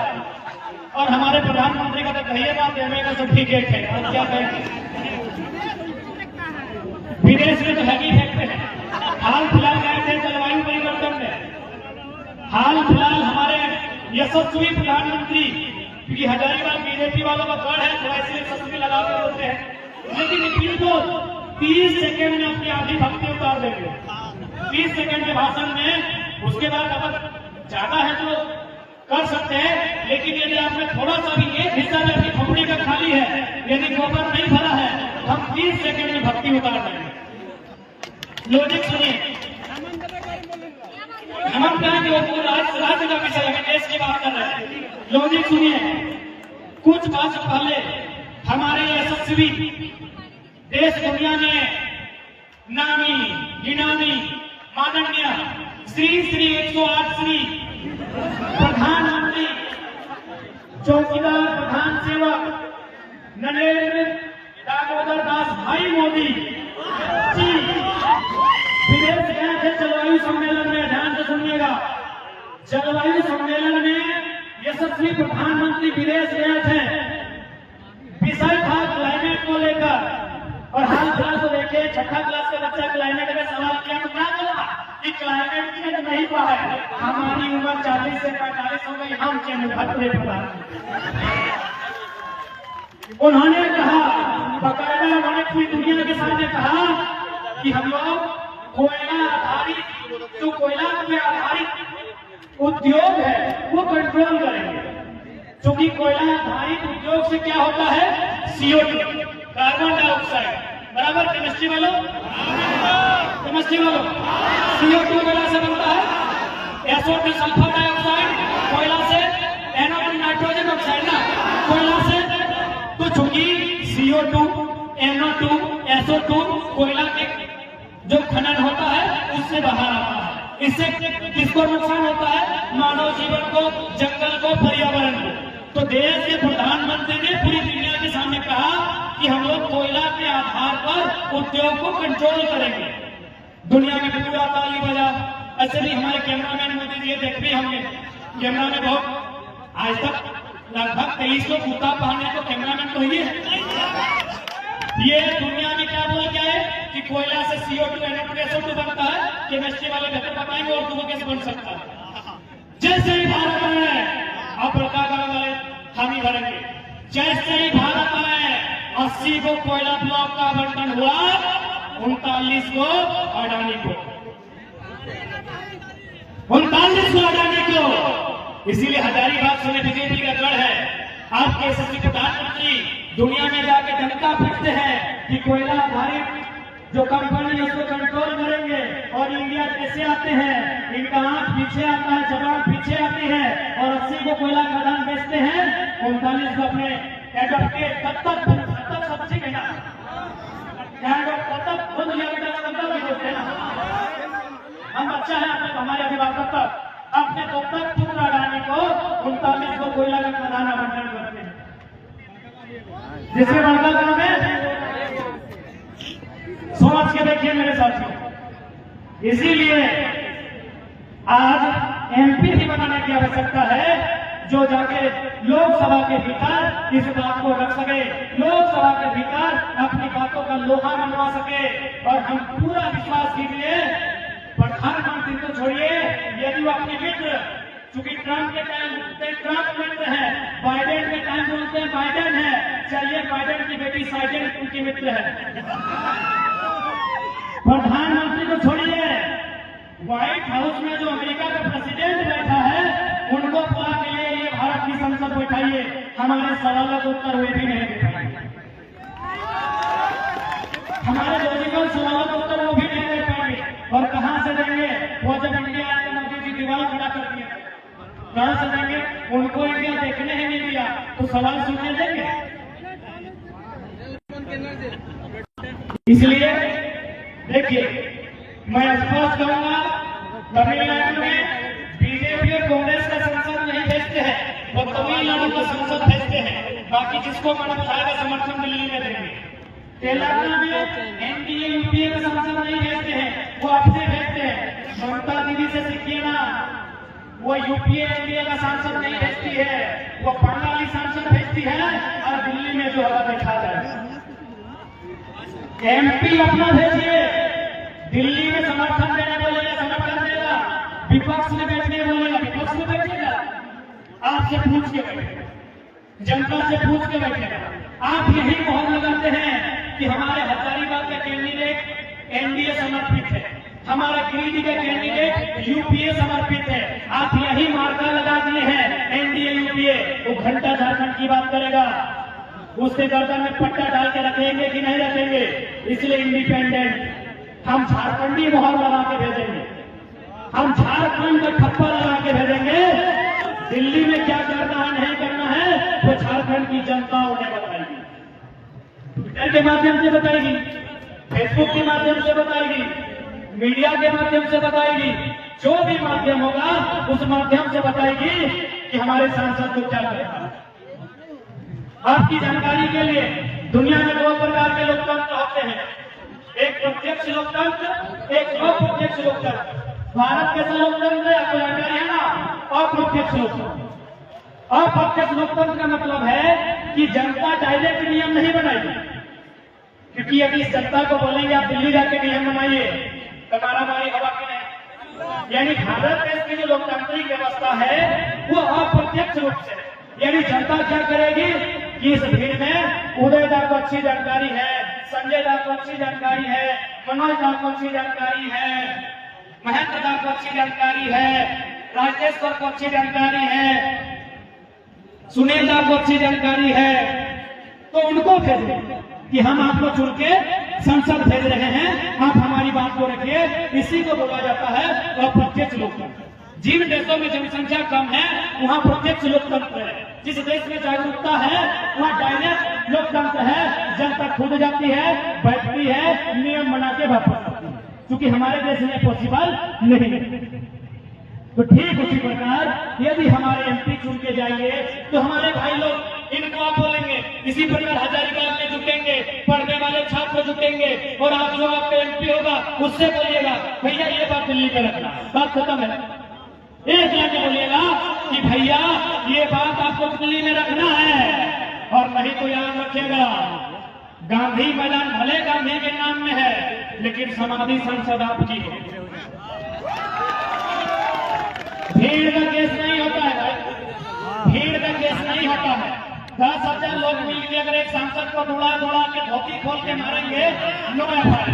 और हमारे प्रधानमंत्री का तो कहिए बात है, का सर्टिफिकेट है, और क्या कहेंगे। विदेश में तो हैवी फेंकते हैं। हाल फिलहाल गए थे जलवायु परिवर्तन में, हाल फिलहाल हमारे यशस्वी प्रधानमंत्री, क्योंकि हजारीबाग बीजेपी वालों का गढ़ है, थोड़ा इसलिए यशस्वी लगा के बोलते हैं, लेकिन निखिल को 30 सेकेंड में अपनी आधी भक्ति उतार देंगे, 30 सेकेंड के भाषण में। उसके बाद अगर ज्यादा है तो कर सकते हैं, लेकिन यदि आपने थोड़ा सा भी एक हिस्सा में अपनी खोपड़ी का खाली है, यदि गोबर नहीं भरा है, हम 30 सेकेंड में भक्ति उतार देंगे। लॉजिक सुनिए, हम कहेंगे वो राज्य का विषय है, देश की बात कर रहे हैं। लॉजिक सुनिए, कुछ वर्ष पहले हमारे यशस्वी देश दुनिया में नामी गिनामी माननीय श्री 108 श्री प्रधानमंत्री चौकीदार प्रधान सेवक नरेंद्र दामोदर दास भाई मोदी जी विदेश गए थे जलवायु सम्मेलन में। ध्यान से सुनिएगा, जलवायु सम्मेलन में यशस्वी प्रधानमंत्री विदेश गए थे, विषय था क्लाइमेट को लेकर। और हाल फिलहाल तो देखिए, छठा क्लास का बच्चा क्लाइमेट में सवाल किया तो क्या बोला कि क्लाइमेट चेंज नहीं हुआ है, हमारी उम्र 40 से 45 हो गई, हम चेंज भरते पड़ा। उन्होंने कहा, बकायदा उन्होंने पूरी दुनिया के सामने कहा कि हम लोग कोयला आधारित, जो कोयला पे आधारित उद्योग है वो कंट्रोल करेंगे, क्योंकि कोयला आधारित उद्योग से क्या होता है, CO2 कार्बन डाइऑक्साइड, बराबर। केमिस्ट्री वालों, केमिस्ट्री वालों, CO2 कोयला से बनता है, SO2 सल्फर डाइऑक्साइड कोयला से, NO2 नाइट्रोजन ऑक्साइड ना कोयला से। तो चूंकि CO2, NO2, SO2 कोयला के जो खनन होता है उससे बाहर आता है, इससे किसको नुकसान होता है, मानव जीवन को, जंगल को, पर्यावरण को। तो देश के प्रधानमंत्री ने पूरी दुनिया के सामने कहा कि हम लोग कोयला के आधार पर उद्योग को कंट्रोल करेंगे। दुनिया में पूरा ताली बजा। ऐसे भी हमारे कैमरामैन मोदी जी देख भी हमने कैमरा में बहुत, आज तक लगभग 23 लोग कुर्ता पहने, तो कैमरामैन तो ये दुनिया में क्या बोल क्या है कि कोयला से CO2, NO2, SO2 बनता है। केमिस्ट्री वाले बेहतर बताएंगे और दूसरों कैसे बन सकता है। जैसे ही भारत में आप बड़का वाले हामी भरेंगे, जैसे ही भारत में 80 को कोयला ब्लॉक का आवंटन हुआ, 39 को अडानी को, 39 को अडानी को। इसीलिए हजारीबाग से बीजेपी का गढ़ है। आपके यशस्वी प्रधानमंत्री दुनिया में जाके जनता पूछते हैं कि कोयला आधारित जो कंपनी है उसको कंट्रोल करेंगे, और इंडिया कैसे आते हैं, इनका आंख पीछे आता है, जबान पीछे आती है, और 80 को कोयला खदान बेचते हैं, 39 को अपने एडवोकेट तब तक सब्जी के ना तब तक खुद लिया नहीं बोलते हैं ना। हम बच्चा है अपने, हमारे अभिभावक तक अपने तब तक पुत्र अडानी को 39 को कोयला का खदान आवंटन करते हैं, जिसके बड़का काम है। समझ के देखिए मेरे साथियों, इसीलिए आज MP भी बनाने की आवश्यकता है, जो जाके लोकसभा के भीतर इस बात को रख सके, लोकसभा के भीतर अपनी बातों का लोहा मनवा सके। और हम पूरा विश्वास कीजिए, प्रधानमंत्री को छोड़िए, यदि वो अपने मित्र, चूंकि ट्रंप के टाइम ट्रंप मित्र है, बाइडेन के टाइम बोलते हैं बाइडेन है, चलिए बाइडेन की बेटी साइडेन उनकी मित्र है। प्रधानमंत्री को छोड़िए, व्हाइट हाउस में जो अमेरिका का प्रेसिडेंट बैठा है, उनको बुला के लिए भारत की संसद बैठाइए, हमारे सवालों का उत्तर वे भी नहीं दे पाएंगे। हमारे लॉजिकल सवालों का उत्तर वो भी नहीं दे पाएंगे। और कहां से देंगे? वो जब इंडिया में मोदी जी दीवार खड़ा कर दिया, कहां से देंगे? उनको इंडिया देखने ही नहीं दिया, तो सवाल सुनने देंगे? इसलिए देखिए, मैं स्पष्ट कहूंगा, तमिलनाडु में बीजेपी और कांग्रेस का संसद नहीं भेजते हैं, वो तमिलनाडु का संसद भेजते हैं। बाकी जिसको मन उठाएगा समर्थन दिल्ली में देंगे। तेलंगाना में एनडीए यूपीए का सांसद नहीं भेजते हैं, वो अपने भेजते हैं। ममता दीदी से सीखिए ना, वो यूपीए एनडीए का सांसद नहीं भेजती है, वो बंगाली सांसद भेजती है और दिल्ली में जो होगा देखा जाए। एमपी अपना भेजिए, दिल्ली में समर्थन देने बोलेगा समर्थन देगा, विपक्ष में बैठने बोलेगा विपक्ष में बैठेगा। आपसे पूछ के बैठेगा, जनता से पूछ के बैठेगा। आप यही मोहर लगाते हैं कि हमारे हजारीबाग का कैंडिडेट एनडीए समर्पित है, हमारा गिरिडीह का कैंडिडेट यूपीए समर्पित है। आप यही मार्का लगा दिए हैं एनडीए यूपीए। वो घंटा झारखंड की बात करेगा, उसके गर्दन में पट्टा डाल के रखेंगे कि नहीं रखेंगे? इसलिए इंडिपेंडेंट हम झारखंडी मोहर लगा के भेजेंगे, हम झारखंड का ठप्पा लगा के भेजेंगे। दिल्ली में क्या करना है नहीं करना है वो झारखंड की जनता उन्हें बताएगी, ट्विटर के माध्यम से बताएगी, फेसबुक के माध्यम से बताएगी, मीडिया के माध्यम से बताएगी। जो भी माध्यम होगा उस माध्यम से बताएगी कि हमारे सांसद को क्या करना है। आपकी जानकारी के लिए दुनिया में दो प्रकार के लोकतंत्र होते हैं, एक प्रत्यक्ष लोकतंत्र, एक अप्रत्यक्ष लोकतंत्र। भारत के लोकतंत्र आपको जानकारी है ना? अप्रत्यक्ष लोकतंत्र। अप्रत्यक्ष लोकतंत्र का मतलब है कि जनता डायरेक्ट नियम नहीं बनाएगी, क्योंकि यदि इस जनता को बोलेंगे आप दिल्ली जाके नियम बनाइए तो मारामारी होगा कि नहीं? यानी भारत देश की जो लोकतांत्रिक व्यवस्था है वो अप्रत्यक्ष रूप से, यानी जनता क्या करेगी कि इस भीड़ में उदय दा को अच्छी जानकारी है, संजय दा को अच्छी जानकारी है, मनोज दा को अच्छी जानकारी है, महेंद्र दा को अच्छी जानकारी है, राजेश्वर को अच्छी जानकारी है, सुनील दा को अच्छी जानकारी है, तो उनको भेजें कि हम आपको चुन के संसद भेज रहे हैं, आप हमारी बात को रखिए। इसी को बोला जाता है अप्रत्यक्ष लोकतंत्र। जिन देशों में जनसंख्या कम है वहाँ प्रत्यक्ष लोकतंत्र है, जिस देश में जागरूकता है वहाँ डायरेक्ट लोकतंत्र है। जनता खुद जाती है, बैठती है, नियम बना के वापस आती है, क्योंकि हमारे देश में पॉसिबल नहीं है। तो ठीक उसी प्रकार यदि हमारे एमपी चुन के जाएंगे तो हमारे भाई लोग इनको आप बोलेंगे, इसी प्रकार हजारीबाग में जुटेंगे, पढ़ने वाले छात्र जुटेंगे और आप जो आपका एमपी होगा उससे बोलिएगा भैया ये बात दिल्ली में रखना, बात खत्म है। एक लाइन बोलिएगा कि भैया ये बात आपको दिल्ली में रखना है, और नहीं तो याद रखिएगा गांधी मैदान भले गांधी के नाम में है लेकिन समाधि संसद आपकी है। भीड़ का केस नहीं होता है भाई, भीड़ का केस नहीं होता है। 10,000 लोग मिलकर अगर एक सांसद को दौड़ा दौड़ा के धोती खोल के मारेंगे, नो एफआईआर,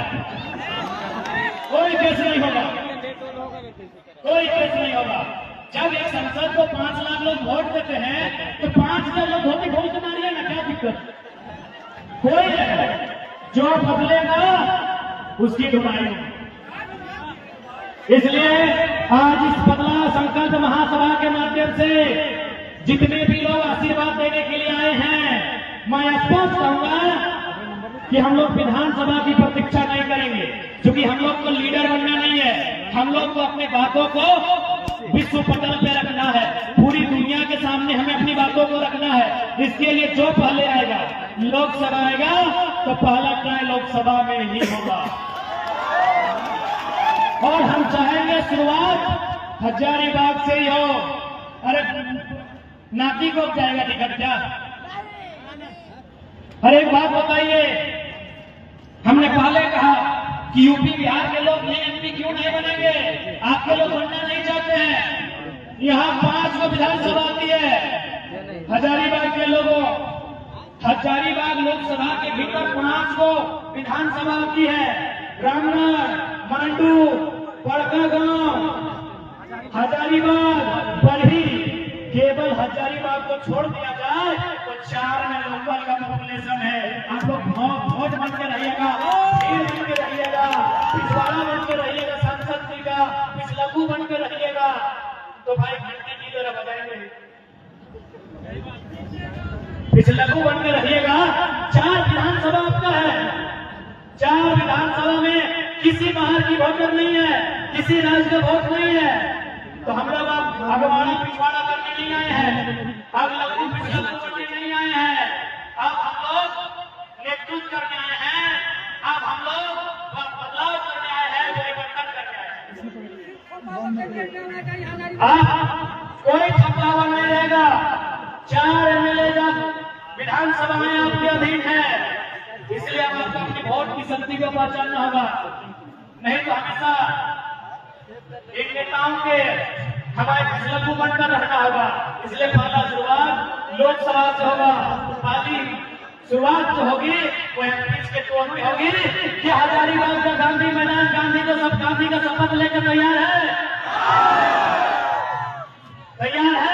कोई केस नहीं होगा, कोई केस नहीं होगा। जब एक सांसद को 5 लाख लोग वोट देते हैं तो 5,000 लोग धोती खोल के मारिए ना, क्या दिक्कत? कोई नहीं, जो बदलेगा उसकी धुलाई होगी। इसलिए आज इस बदलाव संकल्प महासभा के माध्यम से जितने भी लोग आशीर्वाद देने के लिए आए हैं, मैं स्पष्ट कहूंगा कि हम लोग विधानसभा की प्रतीक्षा नहीं करेंगे, क्योंकि हम लोग को लीडर बनना नहीं है, हम लोग को अपने बातों को विश्व पटल पे रखना है, पूरी दुनिया के सामने हमें अपनी बातों को रखना है। इसके लिए जो पहले आएगा, लोकसभा आएगा तो पहला ट्राई लोकसभा में ही होगा, और हम चाहेंगे शुरुआत हजारीबाग से ही हो। अरे नाती को जाएगा टिकट क्या? अरे एक बात बताइए, हमने पहले कहा कि यूपी बिहार के लोग ये एमपी क्यों नहीं बनेंगे? आपके लोग बनना नहीं चाहते हैं। यहाँ 5 को विधानसभा आती है हजारीबाग के लोगों, हजारीबाग लोकसभा के भीतर 5 को विधानसभा आती है। रामनगर, मांडू, बड़कागांव, हजारीबाग, बरही, केवल हजारीबाग को छोड़ दिया जाए तो 4 में लोकल का पॉपुलेशन है। आप लोग वोट बन के रहिएगा। वीर बन के रहिएगा, पिछवाड़ा बन के रहिएगा, सांसद जी का पिछलघु बन के रहिएगा, तो भाई घंटे की तरह बजाएंगे। पिछलघु बन के रहिएगा। 4 विधानसभा आपका है, 4 विधानसभा में किसी बाहर की वोटर नहीं है, किसी राज्य का वोट नहीं है। तो हम लोग अब अगवाड़ा पिछवाड़ा करने नहीं आए हैं, अब लघु पिछलघु करने नहीं आए हैं, अब हम लोग नेतृत्व करने आए हैं, अब हम लोग बदलाव करने आए हैं, परिवर्तन करने आए हैं। अब कोई बदलाव नहीं रहेगा। 4 एमएलए जब विधानसभा में आपके अधीन है, इसलिए अब आपको अपनी वोट की शक्ति को पहचानना होगा। नहीं तो हमेशा इन नेताओं के हमारे पिछलघु बनकर रहना होगा। इसलिए पहला शुरुआत लोकसभा से होगा। पहली शुरुआत जो होगी वो एमपी के तौर पे होगी कि हजारीबाग का गांधी मैदान, गांधी को सब गांधी का शपथ लेकर तैयार है, तैयार है।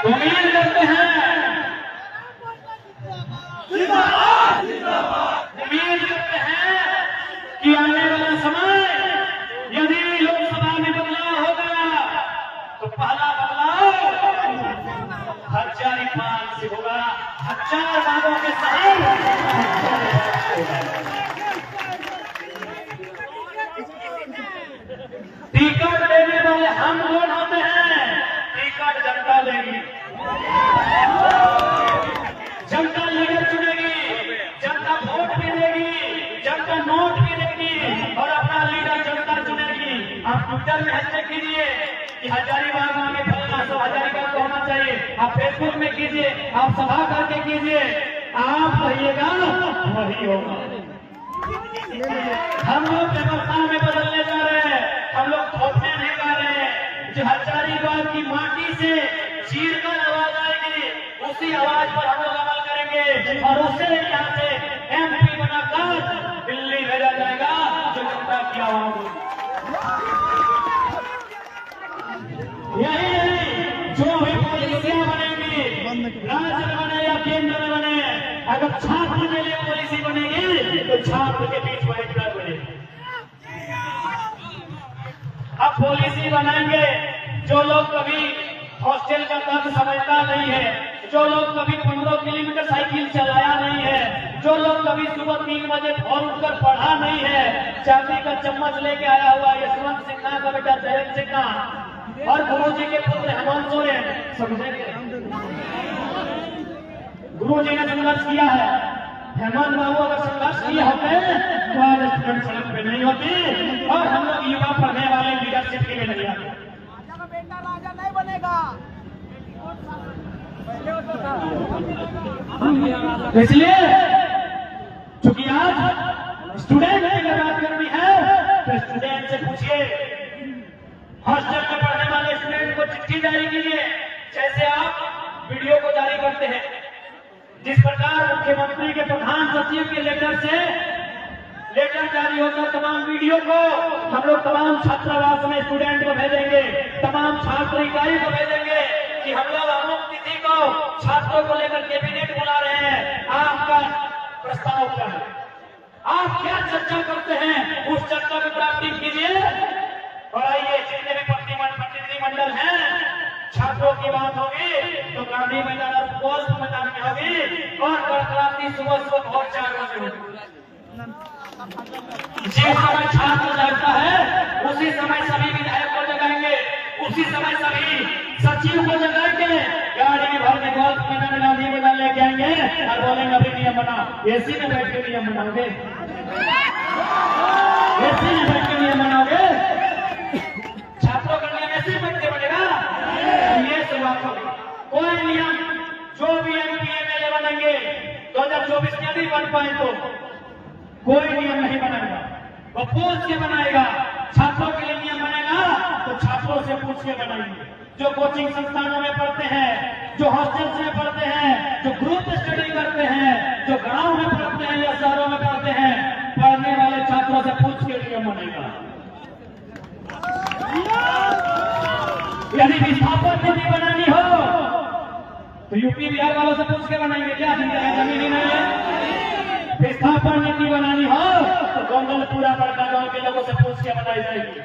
उम्मीद करते हैं, उम्मीद करते हैं कि आने वाला समय यदि लोकसभा में बदलाव हो गया तो पहला बदलाव हजारीबाग से होगा। 1000 बागों के शहर टिकट देने वाले हम कौन होते हैं? टिकट जनता देगी, जनता लीडर चुनेगी, जनता वोट भी देगी, जनता नोट भी देगी और अपना लीडर जनता चुनेगी। आप ट्विटर में हैशटैग कीजिए कि हजारीबाग मांगे फलना, सब हजारीबाग को होना चाहिए। आप फेसबुक में कीजिए, आप सभा करके कीजिए, आप कहिएगा वही होगा। हम लोग व्यवस्था में बदलने जा रहे हैं, हम लोग थोपने नहीं जा रहे हैं। जो हजारीबाग की माटी से चीरकर आवाज आएगी, उसी आवाज पर हम लोग अमल करेंगे और उसे यहाँ से एमपी बनाकर दिल्ली भेजा जाएगा, जो जनता की आवाज होगी। यही जो भी पॉलिसियां बनेंगी, राज्य में बने या केंद्र में बने, अगर छात्र के लिए पॉलिसी बनेगी तो छात्र के बीच बैठकर बनेगी। अब पॉलिसी बनाएंगे जो लोग कभी हॉस्टल का दर्द समझता नहीं है, जो लोग कभी 15 किलोमीटर साइकिल चलाया नहीं है, जो लोग कभी सुबह 3 बजे भोर उठकर पढ़ा नहीं है, चांदी का चम्मच लेके आया हुआ यशवंत सिन्हा का बेटा जयंत सिन्हा और गुरु जी के पुत्र हेमंत सोरेन, समझेंगे? गुरु जी ने संघर्ष किया है, हेमंत बाबू अगर संघर्ष किए होते तो आज स्टूडेंट सड़क पे नहीं होती और हम लोग युवा पढ़ने वाले लीडरशिप के लिए नहीं आते। बेटा राजा नहीं बनेगा। इसलिए चूंकि आज स्टूडेंट की बात करनी है तो स्टूडेंट से पूछिए, हॉस्टल में पढ़ने वाले स्टूडेंट को चिट्ठी जारी कीजिए, जैसे आप वीडियो को जारी करते हैं। जिस प्रकार मुख्यमंत्री के प्रधान सचिव के लेटर से लेटर जारी होकर तमाम वीडियो को हम लोग तमाम छात्रावास में स्टूडेंट को भेजेंगे, तमाम छात्र इकाई को भेजेंगे कि हम लोग अमुक तिथि को छात्रों को लेकर कैबिनेट बुला रहे हैं, आपका प्रस्ताव क्या है, आप क्या चर्चा करते हैं, उस चर्चा में प्राप्ति कीजिए और आइए। जितने भी प्रतिनिधिमंडल हैं, छात्रों की बात होगी तो गांधी मैदान और पोस्ट मैदान में होगी और क्रांति सुबह भोर 4 बजे होगी। जिस समय छात्र जागता है उसी समय सभी विधायक को जगाएंगे, उसी समय सभी सचिव को जगाएंगे, गाड़ी में भर के गोल्फ मैदान गांधी मैदान लेके आएंगे और बोलेंगे अभी नियम बनाओ। एसी में बैठ के नियम बनाओगे, एसी में बैठ के नियम बनाओगे, छात्रों का नियम एसी में बैठ के बनेगा। ये शुरुआत होगी। कोई नियम जो भी एमपी एमएलए बनेंगे 2024 में यदि बन पाए तो कोई नियम नहीं बनाएगा, वो पूछ के बनाएगा। छात्रों के लिए नियम बनेगा तो छात्रों से पूछ के बनाएंगे। जो कोचिंग संस्थानों में पढ़ते हैं, जो हॉस्टल में पढ़ते हैं, जो ग्रुप स्टडी करते हैं, जो गांव में पढ़ते हैं या शहरों में पढ़ते हैं, पढ़ने वाले छात्रों से पूछ के नियम बनेगा। यदि विस्थापन नीति बनानी हो तो यूपी बिहार वालों से पूछ के बनाएंगे क्या? जिनके पास जमीन ही नहीं है। विस्थापन नीति बनानी हो तो गोंदलपुरा बड़का गांव के लोगों से पूछ के बनाई जाएगी।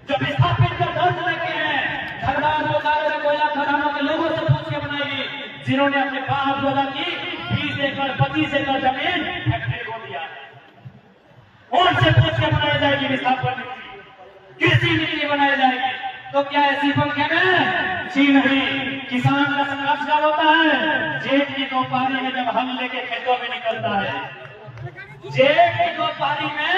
जो विस्थापित कर दर्ज लेके हैं धनबाद बोकारो में कोयला खदानों के लोगों से पूछ के बनाएगी, जिन्होंने अपने बाप दादा की 20 एकड़ 25 एकड़ जमीन फैक्ट्री को दिया, उनसे पूछ के बनाई जाएगी विस्थापन नीति, कृषि नीति बनाई जाएगी। तो क्या ऐसी पंखे में जी नहीं, किसान का संघर्ष कब होता है? जेठ की दोपहरी में जब हल लेके खेतों में निकलता है। जेठ की दोपहरी में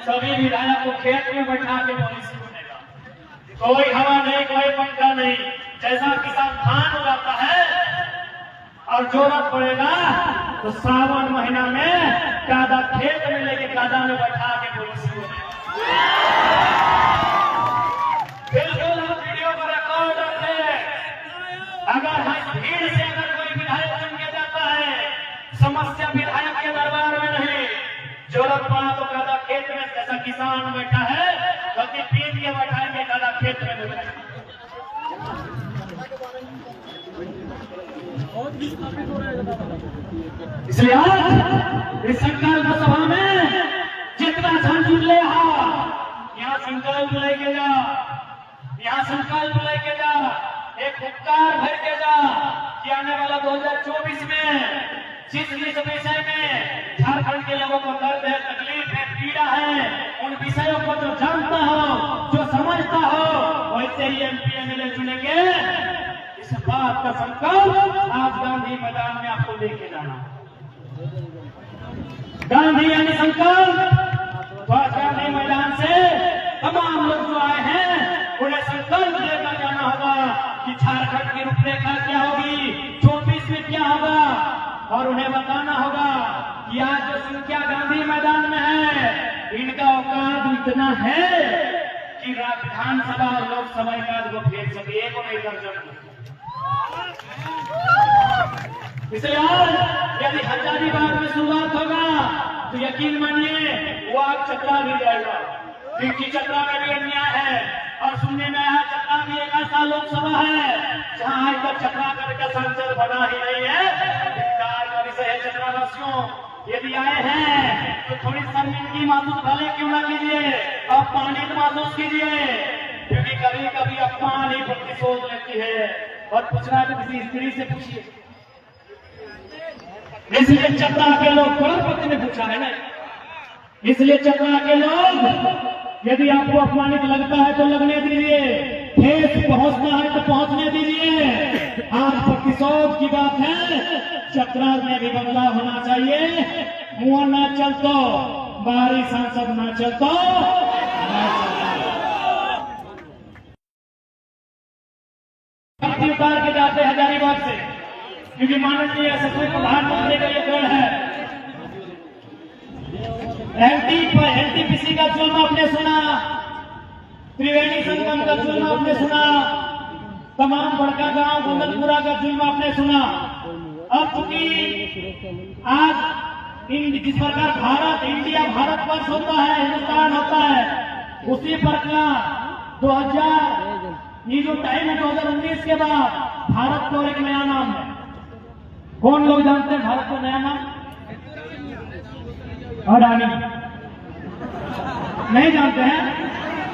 सभी विधायक को खेत में बैठा के पॉलिसी बनेगा, कोई हवा नहीं, कोई पंखा नहीं। जैसा किसान धान उगाता है और जरूरत पड़ेगा तो सावन महीना में कादा खेत में लेके कादा में बैठा के पॉलिसी बनेगा। बिल्कुल हम वीडियो को रिकॉर्ड रखें। अगर हम भीड़ से अगर कोई विधायक चुन के जाता है, समस्या विधायक के दरबार में नहीं, जरूरत पड़ा तो कादा खेत में, जैसा किसान बैठा है गति पीट के बैठाएंगे, कादा खेत में बैठाएंगे। इसलिए आज इस संकल्प सभा में जितना झंझुट ले यहाँ संकल्प लेके जा, यहाँ संकल्प लेके जा, एक उपकार भर के जा कि आने वाला 2024 में जिस विषय में झारखंड के लोगों को दर्द है, तकलीफ है, पीड़ा है, उन विषयों को जो जानता हो, जो समझता हो, वैसे ही MP MLA चुनेंगे। इस बात का संकल्प आज गांधी मैदान में आपको लेके जाना। गांधी यानी संकल्प। तो आज गांधी मैदान से तमाम लोग जो आए हैं उन्हें संकल्प लेकर जाना होगा कि झारखंड की रूपरेखा क्या होगी, 24 में क्या होगा, और उन्हें बताना होगा कि आज जो संख्या गांधी मैदान में है, इनका औकात इतना है कि विधानसभा और लोकसभा एकाध को फेंक सके, एक और नहीं दर्जन। इसलिए आज यदि हजारीबाग में शुरुआत होगा तो यकीन मानिए वो आग चतरा भी जाएगा, क्योंकि चतरा में भी अन्याय है। और सुनने में आया चतरा भी एक ऐसा लोकसभा है जहां आज तक चतरा का सांसद बना ही नहीं है। धिक्कार का विषय है चतरावासियों, यदि आए हैं तो थोड़ी शर्मिंदगी महसूस भले क्यों ना कीजिए, अपमानित महसूस कीजिए, क्योंकि कभी कभी अपमान ही प्रतिशोध लेती है। और पूछना है तो किसी स्त्री से पूछिए। इसलिए चतरा के लोग, करोड़पति ने पूछा है ना, इसलिए चतरा के लोग यदि आपको अपमानित लगता है तो लगने दीजिए, ठेस पहुंचना है तो पहुंचने दीजिए। आज प्रतिशोध की बात है, चतरा में भी बदलाव होना चाहिए। मुंह ना चल तो बाहरी सांसद ना चल तो उतार के जाते हजारीबाग से, क्योंकि माननीय यशस्वी प्रधानमंत्री का ये गढ़ है। NTPC का जुल्म आपने सुना, त्रिवेणी संगम का जुल्म आपने सुना, तमाम बड़का गांव गोंदलपुरा का जुल्म आपने सुना। अब चूंकि आज जिस प्रकार भारत, इंडिया भारतवर्ष होता है, हिंदुस्तान होता है, उसी प्रकार 2000 ये जो टाइम है 2019 के बाद भारत को एक नया नाम है। कौन लोग जानते हैं भारत को नया नाम? अडानी। नहीं जानते हैं?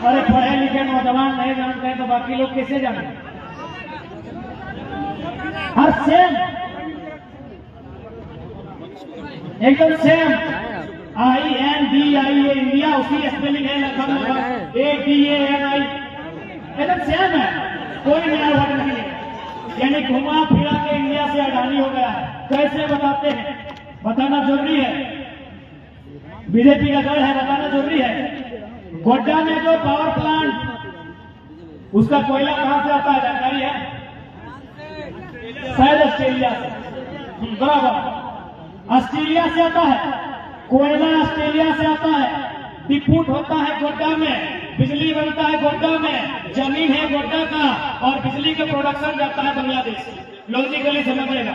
अरे पढ़े लिखे नौजवान नहीं जानते हैं तो बाकी लोग कैसे जाने? हर सेम, एकदम सेम, INDIA इंडिया, उसी स्पेलिंग है लगभग, ADANI, एकदम सेम है, कोई नया वर्ड नहीं है। यानी घुमा फिरा के इंडिया से अडानी हो गया है। कैसे बताते हैं? बताना जरूरी है, बीजेपी का गढ़ है, बताना जरूरी है। गोड्डा में जो पावर प्लांट, उसका कोयला कहां से आता है जानकारी है? शायद ऑस्ट्रेलिया से, बराबर, ऑस्ट्रेलिया से आता है कोयला, ऑस्ट्रेलिया से आता है, डिपूट होता है गोड्डा में, बिजली बनता है गोड्डा में, जमीन है गोड्डा का, और बिजली का प्रोडक्शन जाता है बांग्लादेश। लॉजिकली समझेगा,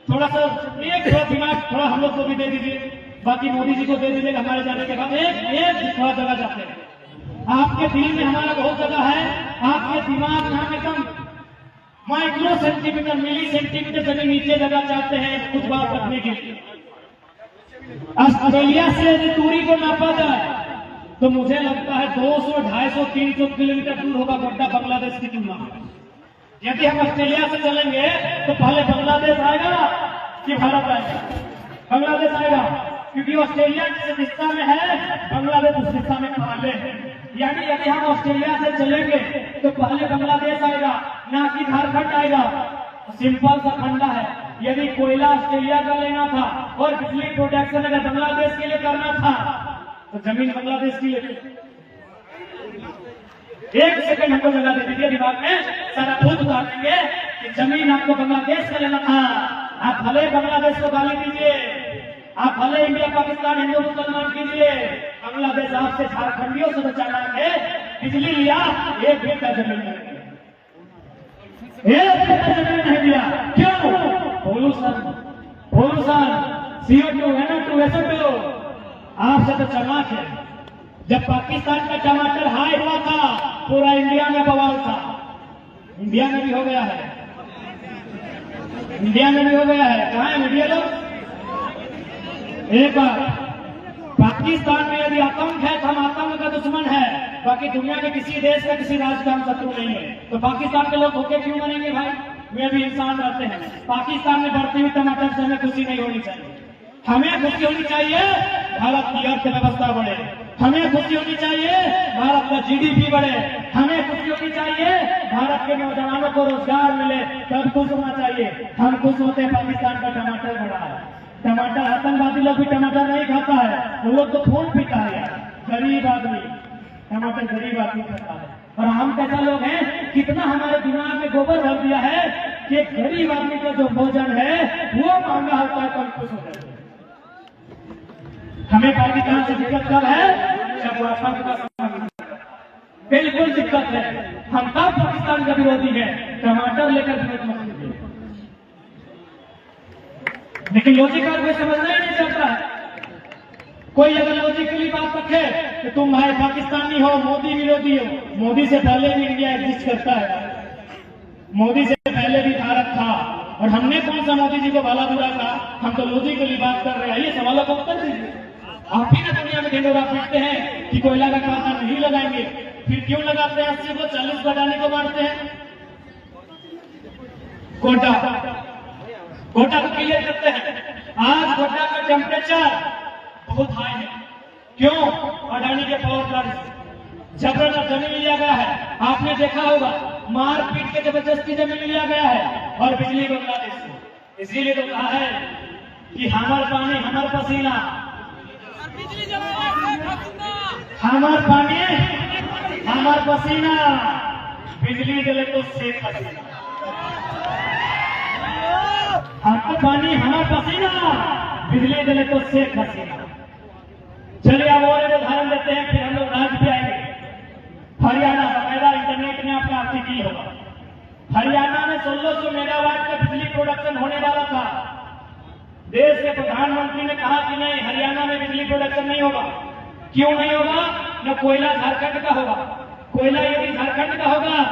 थोड़ा सा एक थोड़ा दिमाग थोड़ा हम लोग को भी दे दीजिए, बाकी मोदी जी को दे दीजिएगा। हमारे जाने के बाद एक थोड़ा जगह जाते हैं। आपके दिल में हमारा बहुत जगह है, आपके दिमाग में हम एकदम माइक्रो सेंटीमीटर मिली सेंटीमीटर जमीन नीचे जगह चाहते हैं कुछ बात रखने के लिए। ऑस्ट्रेलिया से यदि दूरी को नापा जाए तो मुझे लगता है 200, 250, 300 किलोमीटर दूर होगा गोड्डा बांग्लादेश की तुलना में। यदि हम ऑस्ट्रेलिया से चलेंगे तो पहले बांग्लादेश आएगा कि भारत आएगा? बांग्लादेश आएगा, क्योंकि ऑस्ट्रेलिया जिस दिशा में है बांग्लादेश उस दिशा में पहले है। यानी यदि हम ऑस्ट्रेलिया से चलेंगे तो पहले बांग्लादेश आएगा, ना कि झारखंड आएगा। सिंपल सा फंडा है, यदि कोयला ऑस्ट्रेलिया का लेना था और बिजली प्रोडक्शन अगर बांग्लादेश के लिए करना था तो जमीन बांग्लादेश की लेते। एक सेकंड हमको लगा दे दीजिए दिमाग में, सारा भूत उतार देंगे कि जमीन आपको बांग्लादेश का लेना था। आप भले बांग्लादेश को गाली दीजिए, आप भले इंडिया पाकिस्तान हिंदू मुसलमान कीजिए, बांग्लादेश आपसे झारखंडियों से बचाना है। बिजली लिया, एक बेटा जमीन नहीं दिया, एक बेटा जमीन नहीं दिया। क्यों? पोल्यूशन, CO2, NO2, SO2 आपसे तो चमाक है। जब पाकिस्तान का टमाटर हाई हुआ था पूरा इंडिया में बवाल था। इंडिया में भी हो गया है, इंडिया में भी हो गया है। कहां है मीडिया लोग? एक बार पाकिस्तान में यदि आतंक है तो हम आतंक का दुश्मन है, बाकी दुनिया के किसी देश का किसी राज्य का हम शत्रु नहीं है। तो पाकिस्तान के लोग होके क्यों मनेंगे भाई? वे भी इंसान रहते हैं। पाकिस्तान में बढ़ती हुई टमाटर से हमें खुशी नहीं होनी चाहिए। हमें खुशी होनी चाहिए भारत की अर्थव्यवस्था बढ़े, हमें खुशी होनी चाहिए भारत का GDP बढ़े, हमें खुशी होनी चाहिए भारत के नौजवानों को रोजगार मिले, तब खुश होना चाहिए। हम खुश होते हैं पाकिस्तान का टमाटर बढ़ा है। टमाटर आतंकवादी लोग भी टमाटर नहीं खाता है, वो लोग तो खून पीता है यार। गरीब आदमी टमाटर गरीब आदमी खाता है, और हम कैसा लोग हैं, कितना हमारे दिमाग में गोबर भर दिया है कि गरीब आदमी का जो भोजन है वो महंगा होता है तो हम खुश हो जाते हैं। हमें पाकिस्तान से दिक्कत कब है? जब वो आतंक का सामना, बिल्कुल दिक्कत है। हम तब पाकिस्तान का विरोधी है, टमाटर लेकर विरोध मत कीजिए। लेकिन लॉजिकल कोई समझना ही नहीं चाहता है। कोई अगर लॉजिकली बात रखे तो तुम भाई पाकिस्तानी हो, मोदी विरोधी हो। मोदी से पहले भी इंडिया एग्जिस्ट करता है, मोदी से पहले भी भारत था, और हमने कौन सा मोदी जी को भला बुरा कहा? हम तो लॉजिकली बात कर रहे हैं। ये सवालों का उत्तर दीजिए। आप ही ना दुनिया में ढिंडोरा पीटते हैं कि कोयला का कांटा नहीं लगाएंगे, फिर क्यों लगाते हैं? 80 को 40 बढ़ाने को मारते हैं। कोटा को क्लियर करते हैं। आज कोटा का टेम्परेचर बहुत हाई है। क्यों? अडानी के पावर प्लांट से जबरन जमीन लिया गया है। आपने देखा होगा, मारपीट के जबरदस्ती जमीन लिया गया है, और बिजली बांग्लादेश से। इसीलिए तो कहा है कि हमार पानी हमार पसीना, हमार पानी हमार पसीना, बिजली जले तो शेख हसीना। हमार पानी हमार पसीना, बिजली जले तो शेख हसीना। चलिए अब और एक उदाहरण देते हैं, फिर हम लोग राज्य पे आएंगे। हरियाणा बकायदा इंटरनेट में आपका आर्टिकल होगा। हरियाणा में 1600 मेगावाट का बिजली प्रोडक्शन होने वाला था। देश के प्रधानमंत्री ने कहा कि नहीं, हरियाणा में बिजली प्रोडक्शन नहीं होगा। क्यों नहीं होगा? न कोयला झारखंड का होगा। कोयला यदि झारखंड का होगा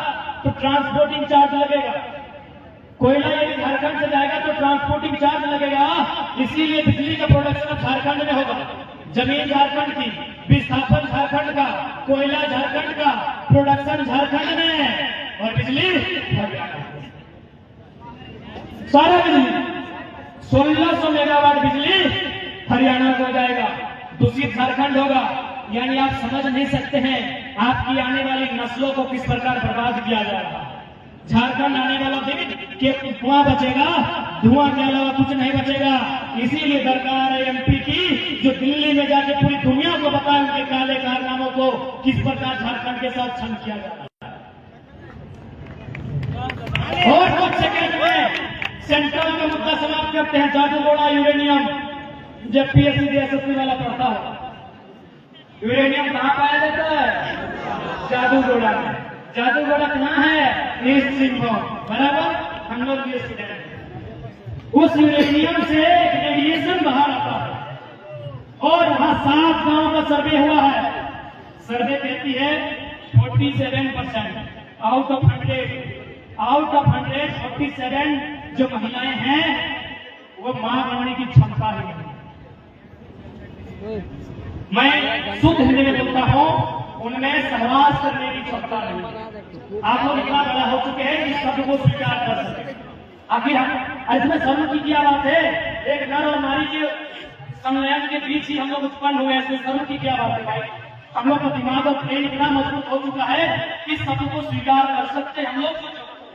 तो ट्रांसपोर्टिंग चार्ज लगेगा। कोयला यदि झारखंड से जाएगा तो ट्रांसपोर्टिंग चार्ज लगेगा। इसीलिए बिजली का प्रोडक्शन झारखंड में होगा। जमीन झारखंड की, विस्थापन झारखंड का, कोयला झारखंड का, प्रोडक्शन झारखंड में, और बिजली सारा बिजली 1600 मेगावाट बिजली हरियाणा को जाएगा, दूषित झारखंड होगा। यानी आप समझ नहीं सकते हैं आपकी आने वाली नस्लों को किस प्रकार बर्बाद किया जा रहा है। झारखंड आने वाला दिन के धुआं बचेगा, धुआं के अलावा कुछ नहीं बचेगा। इसीलिए दरकार है MP की, जो दिल्ली में जाके पूरी दुनिया को बताए उनके काले कारनामों को किस प्रकार झारखंड के साथ छल किया जा रहा है। और कुछ सेकंड में सेंट्रल का मुद्दा समाप्त करते हैं। जादूगोड़ा यूरेनियम, जब PSC DSSC वाला पढ़ता है, यूरेनियम कहां पाया जाता है? जादूगोड़ा में। जादूगोड़ा कहां है? ईस्ट सिंहभूम, बराबर। हम लोग ये स्टूडेंट हैं। उस यूरेनियम से रेडिएशन बाहर आता है, और वहां 7 गांव का सर्वे हुआ है। सर्वे कहती है 47% आउट ऑफ 100 आउट ऑफ 147 जो महिलाएं हैं वो मां बनने की क्षमता ही नहीं। मैं शुद्ध हिंदी में बोलता हूं, उनमें सहवास करने की क्षमता नहीं। आप लोग इतना बड़ा हो चुके हैं कि शब्द को स्वीकार कर सके। आखिर हम इसमें शर्म की क्या बात है? एक नर और नारी के संलयन के बीच ही हम लोग उत्पन्न हुए हैं, शर्म की क्या बात है भाई? हम लोग का दिमाग और ब्रेन इतना मजबूत हो चुका है कि शब्द को स्वीकार कर सकते हैं। हम लोग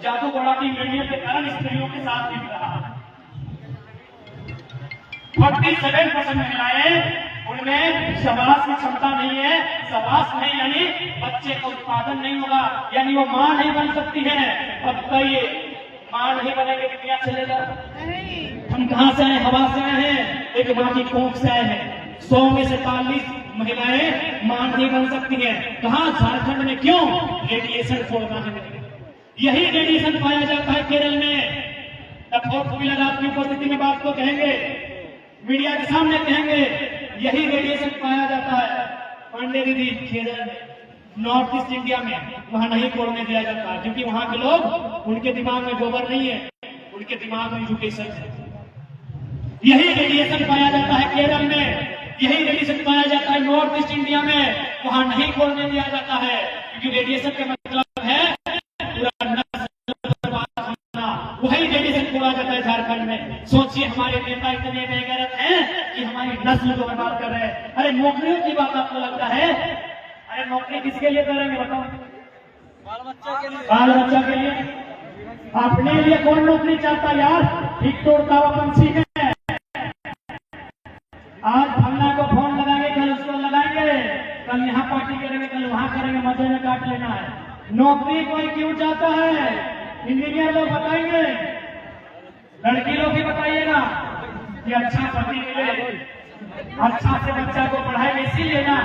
जादू घोड़ा की मीडियम के कारण स्त्रियों के साथ भी रहा है। 47% महिलाएं, उनमें सहवास की क्षमता नहीं है। सहवास नहीं यानी बच्चे का उत्पादन नहीं होगा, यानी वो मां नहीं बन सकती है। अब बताइए, मां नहीं बनेंगे तो क्या चलेगा? हम कहां से आए? हवा से आए हैं, एक मां की कोख से आए हैं। 100 में से 40 महिलाएं मां नहीं बन सकती है। कहां? झारखंड में। क्यों? रेडिएशन छोड़ना है। यही रेडिएशन पाया जाता है केरल में। फोर्थ व्हीलर आपकी उपस्थिति में बात को कहेंगे, मीडिया के सामने कहेंगे, यही रेडिएशन पाया जाता है पांडे दीदी केरल में, नॉर्थ ईस्ट इंडिया में। वहां नहीं छोड़ने दिया जाता क्योंकि वहां के लोग, उनके दिमाग में गोबर नहीं है, उनके दिमाग में एजुकेशन है। यही रेडिएशन पाया जाता है केरल में, यही रेडिएशन पाया जाता है नॉर्थ ईस्ट इंडिया में। वहां नहीं छोड़ने दिया जाता है क्योंकि रेडिएशन का मतलब है पूरा नस्ल बर्बाद होना। वही रेडिएशन छोड़ा जाता है झारखंड में। सोचिए, हमारे नेता इतने बेगैरत हैं कि हमारी नस्ल को बर्बाद कर रहे हैं। अरे नौकरियों की बात आपको लगता है? अरे नौकरी किसके लिए करेंगे बताओ? बाल बच्चा के लिए। बाल बच्चा के लिए। अपने लिए कौन नौकरी चाहता यार? ठीक तोड़ता हुआ पंछी है। आज फलना को फोन लगाएंगे, कल उसको लगाएंगे, कल यहाँ पार्टी करेंगे, कल वहां करेंगे, मजे में काट लेना है। नौकरी कोई क्यों चाहता है? इंजीनियर लोग बताएंगे, लड़की लोग भी बताइएगा कि अच्छा पति मिले, अच्छा से बच्चा को पढ़ाएंगे, इसीलिए ना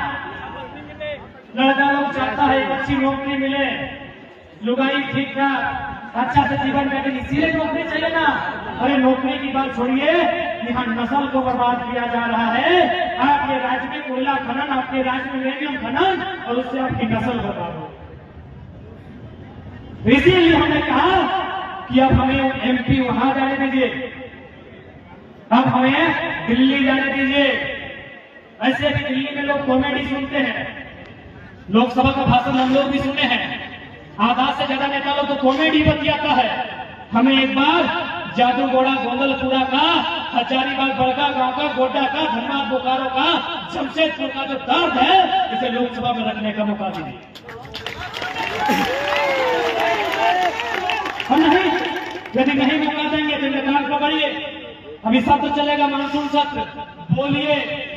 लड़का लोग चाहता है अच्छी नौकरी मिले, लुगाई ठीक ठाक अच्छा से जीवन में, इसीलिए नौकरी चाहिए ना। अरे नौकरी की बात छोड़िए, यहाँ नस्ल को बर्बाद किया जा रहा है। आपके राज्य में कोयला खनन, आपके राज्य में यूरेनियम खनन, और उससे आपकी नस्ल बर्बाद हो। इसीलिए हमने कहा कि अब हमें एमपी वहां जाने दीजिए, अब हमें दिल्ली जाने दीजिए। ऐसे भी दिल्ली में लोग कॉमेडी सुनते हैं, लोकसभा का भाषण हम लोग भी सुने हैं। आधा से ज्यादा नेता लोग तो कॉमेडी बतियाता है। हमें एक बार जादू घोड़ा गोंदलपुरा का, हजारीबाग बड़का गांव का, गोड्डा का, धनबाद बोकारो का, जमशेदपुर का जो दर्द है, इसे लोकसभा में रखने का मौका दीजिए। हम नहीं, यदि नहीं मौका देंगे तो निकाल पकड़िए। अभी सत्र चलेगा, मानसून सत्र, बोलिए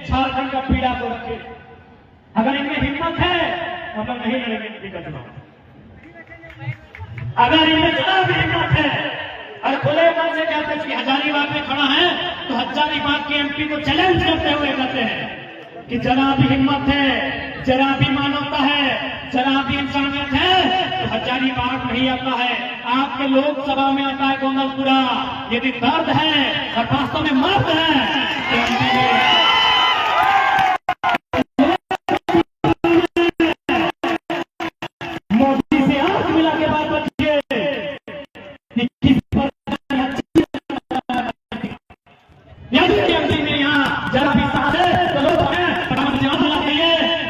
झारखंड का पीड़ा को रखे। अगर इनमें हिम्मत है तो हम नहीं लड़ेंगे एमपी का चुनाव। अगर इनमें जरा भी हिम्मत है, और खुले मन से कहते हैं कि हजारीबाग में खड़ा है तो हजारीबाग के एमपी को चैलेंज करते हुए कहते हैं कि जरा भी हिम्मत है, जरा भी मानवता है, जरा भी इंसानियत है तो हजारीबाग नहीं आता है, आपके लोकसभा में आता है गोंदलपुरा। यदि दर्द है और वास्तव में मर्द है तो एमपी में मोदी से आंख मिला के बात बचिए कि किस पर एमपी में यहाँ जरा भी साथ है तो लोग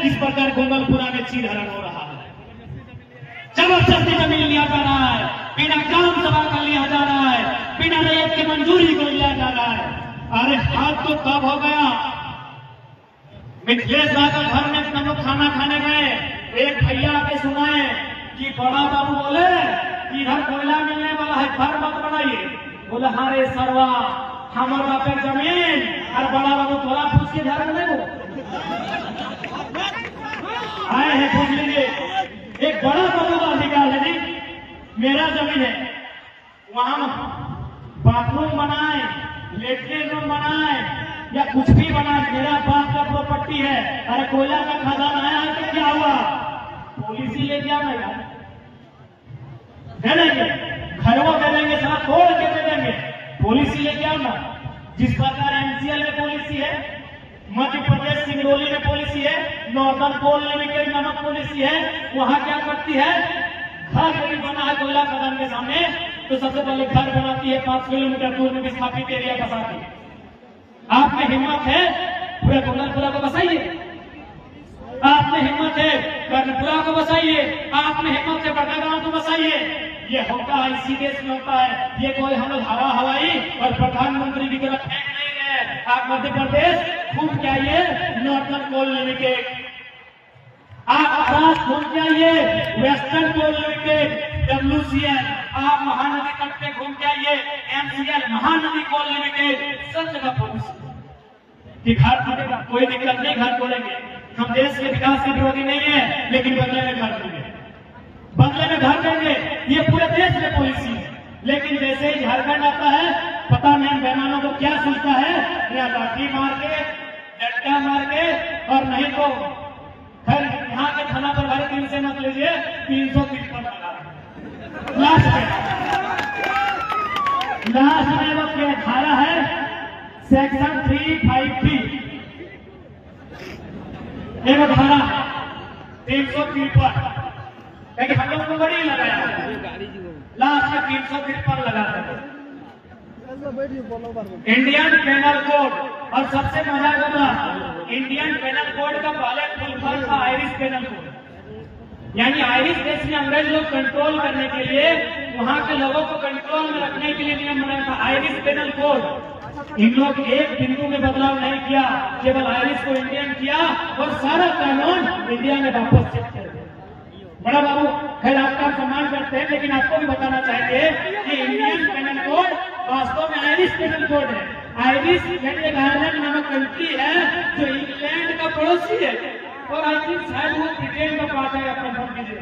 इस प्रकार गोंदलपुरा में चीरहरण हो रहा है। जबरदस्ती जमीन लिया जा रहा है, बिना काम सभा का लिया जा रहा है, बिना रैयत की मंजूरी को लिया जा रहा है। अरे हाथ तो कब हो गया? मिथिलेश यादव घर में हम लोग खाना खाने गए, एक भैया आके सुनाए कि बड़ा बाबू बोले कि इधर कोयला मिलने वाला है, घर मत बनाइए। बोले हाँ रे सरवा, हमारे बापे जमीन और बड़ा बाबू थोड़ा पूछ के घर में आए हैं, पूछ लीजिए। एक बड़ा बाबू का अधिकार है जी, मेरा जमीन है, वहां बाथरूम बनाए, लेटरिन रूम बनाए या कुछ भी बनाए, मेरा बाप का प्रॉपर्टी है। अरे कोयला का खदान आया है तो क्या हुआ? पॉलिसी लेके आना यार, दे देंगे, घरवा दे देंगे, सारा तोड़ के दे देंगे, पॉलिसी लेके आना। जिस प्रकार एनसीएल में पॉलिसी है, मध्य प्रदेश सिंगरौली में पॉलिसी है, नॉर्दर्न कोल लिमिटेड नामक पॉलिसी है, वहां क्या करती है? घर यदि बना है कोयला खदान में के सामने, तो सबसे पहले घर बनाती है 5 किलोमीटर दूर में विस्थापित एरिया बसाती है। आप में हिम्मत है पूरे गोरखपुरा को बसाइए, आप में हिम्मत है कर्णपुरा को बसाइए, आप में हिम्मत है बड़गांव को बसाइए। ये होता है इसी देश में होता है। ये कोई हम लोग हवाई और प्रधानमंत्री की तरफ फेंक नहीं है। आप मध्य प्रदेश घूम के आइए, नॉर्थन कोल लिमिटेड, आप महाराष्ट्र घूम के आइए, वेस्टर्न कोल लिमिटेड, WCL, आप महानदी तट पे घूम के आइए, MCL, महानदी कोल लिमिटेड, सब जगह पॉलिसी कि घर खोलेगा, कोई दिक्कत नहीं, घर खोलेंगे। हम देश के विकास के विरोधी नहीं है, लेकिन बदले में घर देंगे, बदले में घर देंगे, ये पूरे देश में पॉलिसी है। लेकिन जैसे ही झारखंड आता है, पता नहीं बेईमानों को क्या सोचता है, या लाठी मार के, डंडा मार के, और नहीं तो खैर यहाँ के थाना पर भाई 3 से मत लीजिए, 353 लगा लास्ट में वो क्या धारा है, सेक्शन 353 एक धारा 353, लेकिन हम लोग को बड़ी लगाया, लास्ट में 353 लगाते हैं। इंडियन पेनल कोड, और सबसे मजा होगा इंडियन पेनल कोड का पहले फुल फॉर्म था आयरिश पेनल कोड, यानी आयरिश देश में अंग्रेज लोग कंट्रोल करने के लिए, वहां के लोगों को कंट्रोल में रखने के लिए नियम बनाया था आयरिश पेनल कोड। इन लोग एक बिंदु में बदलाव नहीं किया, केवल आयरिश को इंडियन किया और सारा कानून इंडिया में वापस शिफ्ट कर दिया। बड़ा बाबू खैर आपका सम्मान करते हैं, लेकिन आपको भी बताना चाहेंगे कि इंडियन पेनल कोड वास्तव में आयरिश पेनल कोड है। आयरिश यानी एक आयरलैंड नामक कंट्री है जो इंग्लैंड का पड़ोसी है, और आई थिंक शायद वो ब्रिटेन का पार्ट है। अपना नाम कीजिए,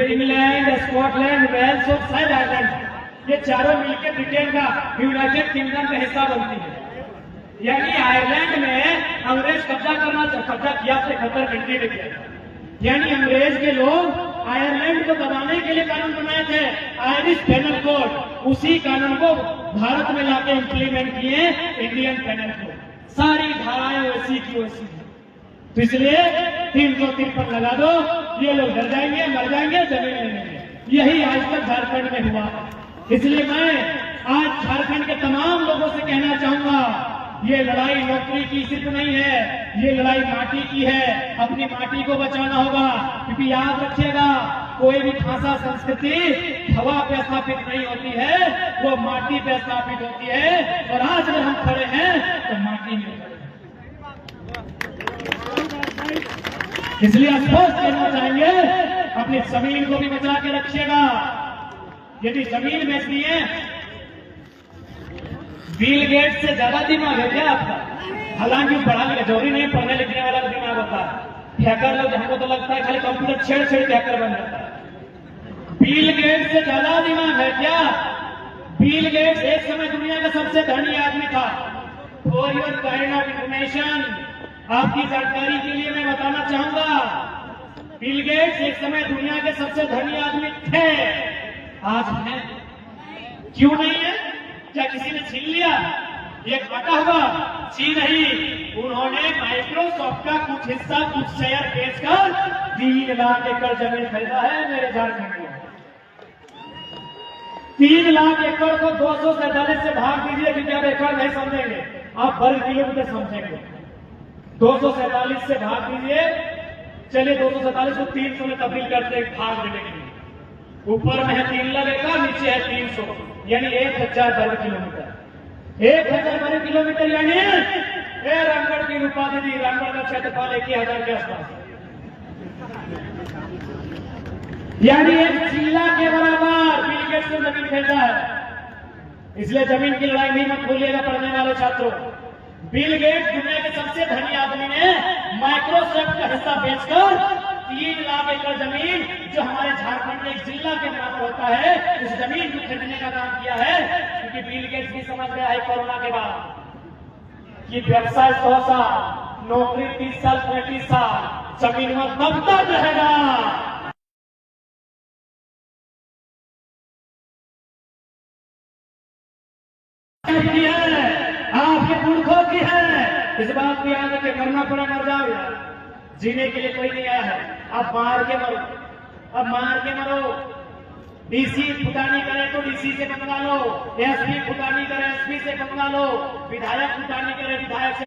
इंग्लैंड, स्कॉटलैंड, वेल्स और शायद आयरलैंड, ये चारों मिलकर ब्रिटेन का यूनाइटेड किंगडम का हिस्सा बनती है। यानी आयरलैंड में अंग्रेज कब्जा किया तो 71 कंट्री में किया, यानी अंग्रेज के लोग आयरलैंड को दबाने के लिए कानून बनाए थे आयरिश पेनल कोड, उसी कानून को भारत में लाके इंप्लीमेंट किए इंडियन पेनल कोड। सारी धाराएं वैसी की वैसी, तो इसलिए 353 लगा दो, ये लोग डर जाएंगे, मर जाएंगे, जमीन नहीं लेंगे। यही आज तक झारखंड में हुआ। इसलिए मैं आज झारखंड के तमाम लोगों से कहना चाहूंगा, ये लड़ाई नौकरी की सिर्फ नहीं है, ये लड़ाई माटी की है। अपनी माटी को बचाना होगा, क्योंकि याद रखिएगा कोई भी भाषा संस्कृति हवा पे स्थापित नहीं होती है, वो माटी पे स्थापित होती है। और आज जब हम खड़े हैं तो माटी में खड़े हैं। इसलिए स्पष्ट कहना चाहेंगे, अपनी जमीन को भी बचा के रखिएगा। यदि जमीन बेचनी है, बिल गेट्स से ज्यादा दिमाग है क्या आपका? हालांकि पढ़ा लिखा जरूरी नहीं, पढ़ने लिखने वाला दिमाग होता है। हैकर लोग, हमको तो लगता है खाली कंप्यूटर छेड़ के हैकर बन जाता है। बिल गेट्स से ज्यादा दिमाग है क्या? बिल गेट्स एक समय दुनिया का सबसे धनी आदमी था। For your kind of information, आपकी जानकारी के लिए मैं बताना चाहूंगा, बिल गेट्स एक समय दुनिया के सबसे धनी आदमी थे, आज है। क्यों नहीं है? क्या किसी ने छीन लिया? एक बटा हुआ जी नहीं, उन्होंने माइक्रोसॉफ्ट का कुछ हिस्सा, कुछ शेयर बेचकर 3 लाख एकड़ जमीन खरीदा है मेरे झारखंड में। 3 लाख एकड़ को 247 से भाग दीजिए, क्योंकि आप एकड़ नहीं समझेंगे, आप वर्ग किलोमीटर समझेंगे। 247 से भाग दीजिए, चलिए 247 को 300 में तब्दील करते भाग देने के लिए। ऊपर में है 3 लाख एकड़, नीचे है 300, यानी 1000 वर्ग किलोमीटर। 1000 वर्ग किलोमीटर यानी रामगढ़ की रूपा दीदी, रामगढ़ का क्षेत्रफल 1000 के आसपास, यानी एक जिला के बराबर बिल गेट्स ने जमीन खरीदा है। इसलिए जमीन की लड़ाई नहीं मत भूलिएगा पढ़ने वाले छात्रों। बिल गेट्स दुनिया के सबसे धनी आदमी ने माइक्रोसॉफ्ट का हिस्सा बेचकर 3 लाख एकड़ जमीन, जो हमारे झारखंड में एक जिला के नाम होता है, उस जमीन को खरीदने का काम किया है। क्योंकि बिल गेट्स भी समझ गया है कोरोना के बाद कि व्यवसाय 100 साल, नौकरी 30 साल, 35 साल, जमीन में तब तक रहेगा। आपके मूर्खों की है, इस बात को याद रखे, करना पड़ा मर जाओ यार, जीने के लिए कोई नहीं आया है। अब मार के मरो, अब मार के मरो, डीसी फुटानी करे तो डीसी से बदला लो, एसपी फुटानी करे एसपी से बदला लो, विधायक फुटानी करे विधायक से।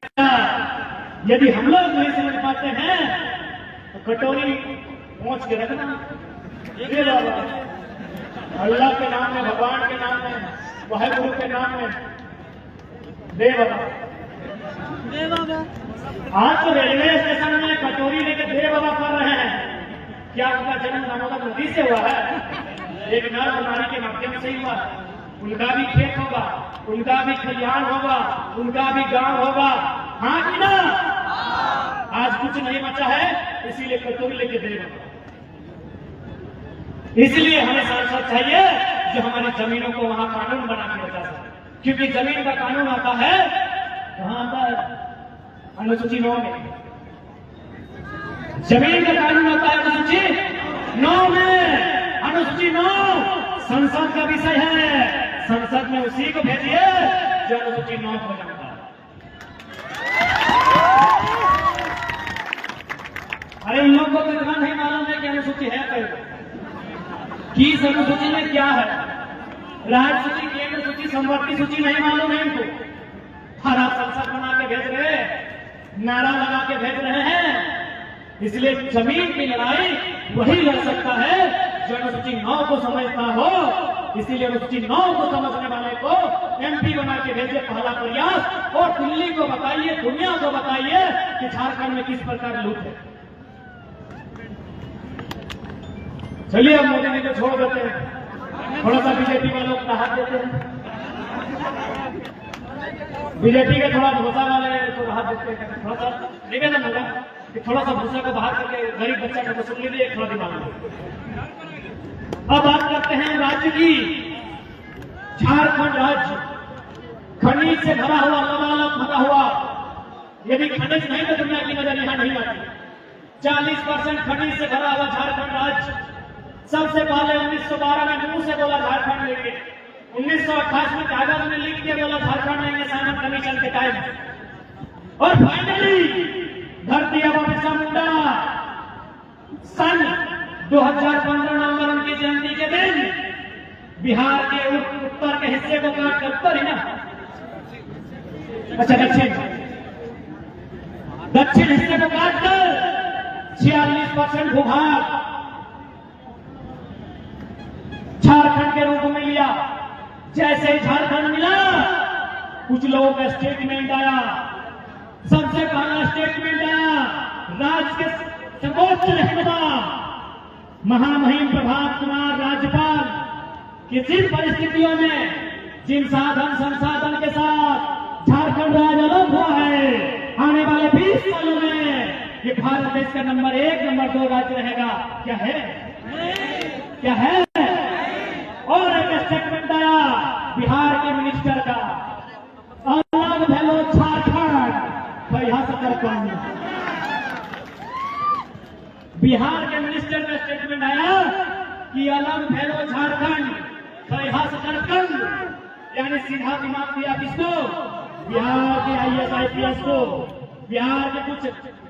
यदि हम लोग नहीं समझ पाते हैं तो कटोरी पहुंच के रखना। ये अल्लाह के नाम में, भगवान के नाम में, वाहेगुरु के नाम में दे बाबा। आज तो रेलवे स्टेशन में कटोरी लेकर दे बाबा कर रहे हैं। क्या उनका जन्म दामोदर नदी से हुआ है? एक नर नारी के माध्यम से ही हुआ। उनका भी खेत होगा, उनका भी खलिहान होगा, उनका भी गांव होगा, हाँ कि ना? आज कुछ नहीं बचा है, इसीलिए कटोरी लेके दे बाबा। इसलिए हमें सांसद चाहिए जो हमारी जमीनों को वहां कानून बना के बचा सके, क्योंकि जमीन का कानून आता है कहां आता है? अनुसूची 9 में। जमीन का कानून आता है अनुसूची 9 में। अनुसूची 9 संसद का विषय है। संसद में उसी को भेजिए जो अनुसूची 9 को जानता है। अरे उन लोगों को इतना नहीं मालूम है कि अनुसूची है क्या, किस अनुसूची में क्या है। राज्य सूची, केंद्र सूची, संवर्ती सूची नहीं मालूम है इनको। हरा संसद बना के भेज रहे, नारा लगा के भेज रहे हैं। इसलिए जमीन की लड़ाई वही लड़ सकता है जो अनुसूची 9 को समझता हो। इसीलिए अनुसूची 9 को समझने वाले को एमपी बना के भेजे पहला प्रयास। और दिल्ली को बताइए, दुनिया को बताइए कि झारखंड में किस प्रकार लूट है। चलिए अब मोदी जी को छोड़ देते हैं, थोड़ा सा बीजेपी वालों को राहत देते हैं। बीजेपी के थोड़ा भूसा वाले को राहत देते हैं। थोड़ा सा निवेदन होगा कि थोड़ा सा भूसा को बाहर करके गरीब बच्चा को सुन लीजिए, थोड़ा दिमाग में। अब बात करते हैं राज्य की। झारखंड राज्य खनिज से भरा हुआ, लबालब भरा हुआ। यदि खनिज नहीं तो दुनिया की नजर यहां नहीं आती। 40% खनिज से भरा हुआ झारखंड राज्य। सबसे पहले 1912 में मुंह से बोला झारखंड लेंगे, 1928 में कागज में लिख के बोला झारखंड लेंगे साइमन कमीशन के टाइम। और फाइनली धरती आबा बिरसा मुंडा सन 2015 नवंबर उनकी जयंती के दिन बिहार के उत्तर के हिस्से को काट कर, उत्तर ही ना, अच्छा दक्षिण हिस्से को काट कर 46% भूभाग झारखंड के रूप में लिया। जैसे ही झारखंड मिला, कुछ लोगों का स्टेटमेंट आया। सबसे पहला स्टेटमेंट आया राज्य के सर्वोच्च रहनुमा महामहिम प्रभात कुमार राज्यपाल कि जिन परिस्थितियों में, जिन साधन संसाधन के साथ झारखंड राज्य अलग हुआ है, आने वाले 20 सालों में ये भारत देश का नंबर 1, नंबर 2 राज्य रहेगा। क्या है? क्या है? और एक स्टेटमेंट आया बिहार के मिनिस्टर का, अलग भेलो झारखंड बिहार के मिनिस्टर का स्टेटमेंट आया कि अलग भेलो झारखंड यानी सीधा दिमाग दिया किसको? बिहार के IAS IPS को, बिहार के कुछ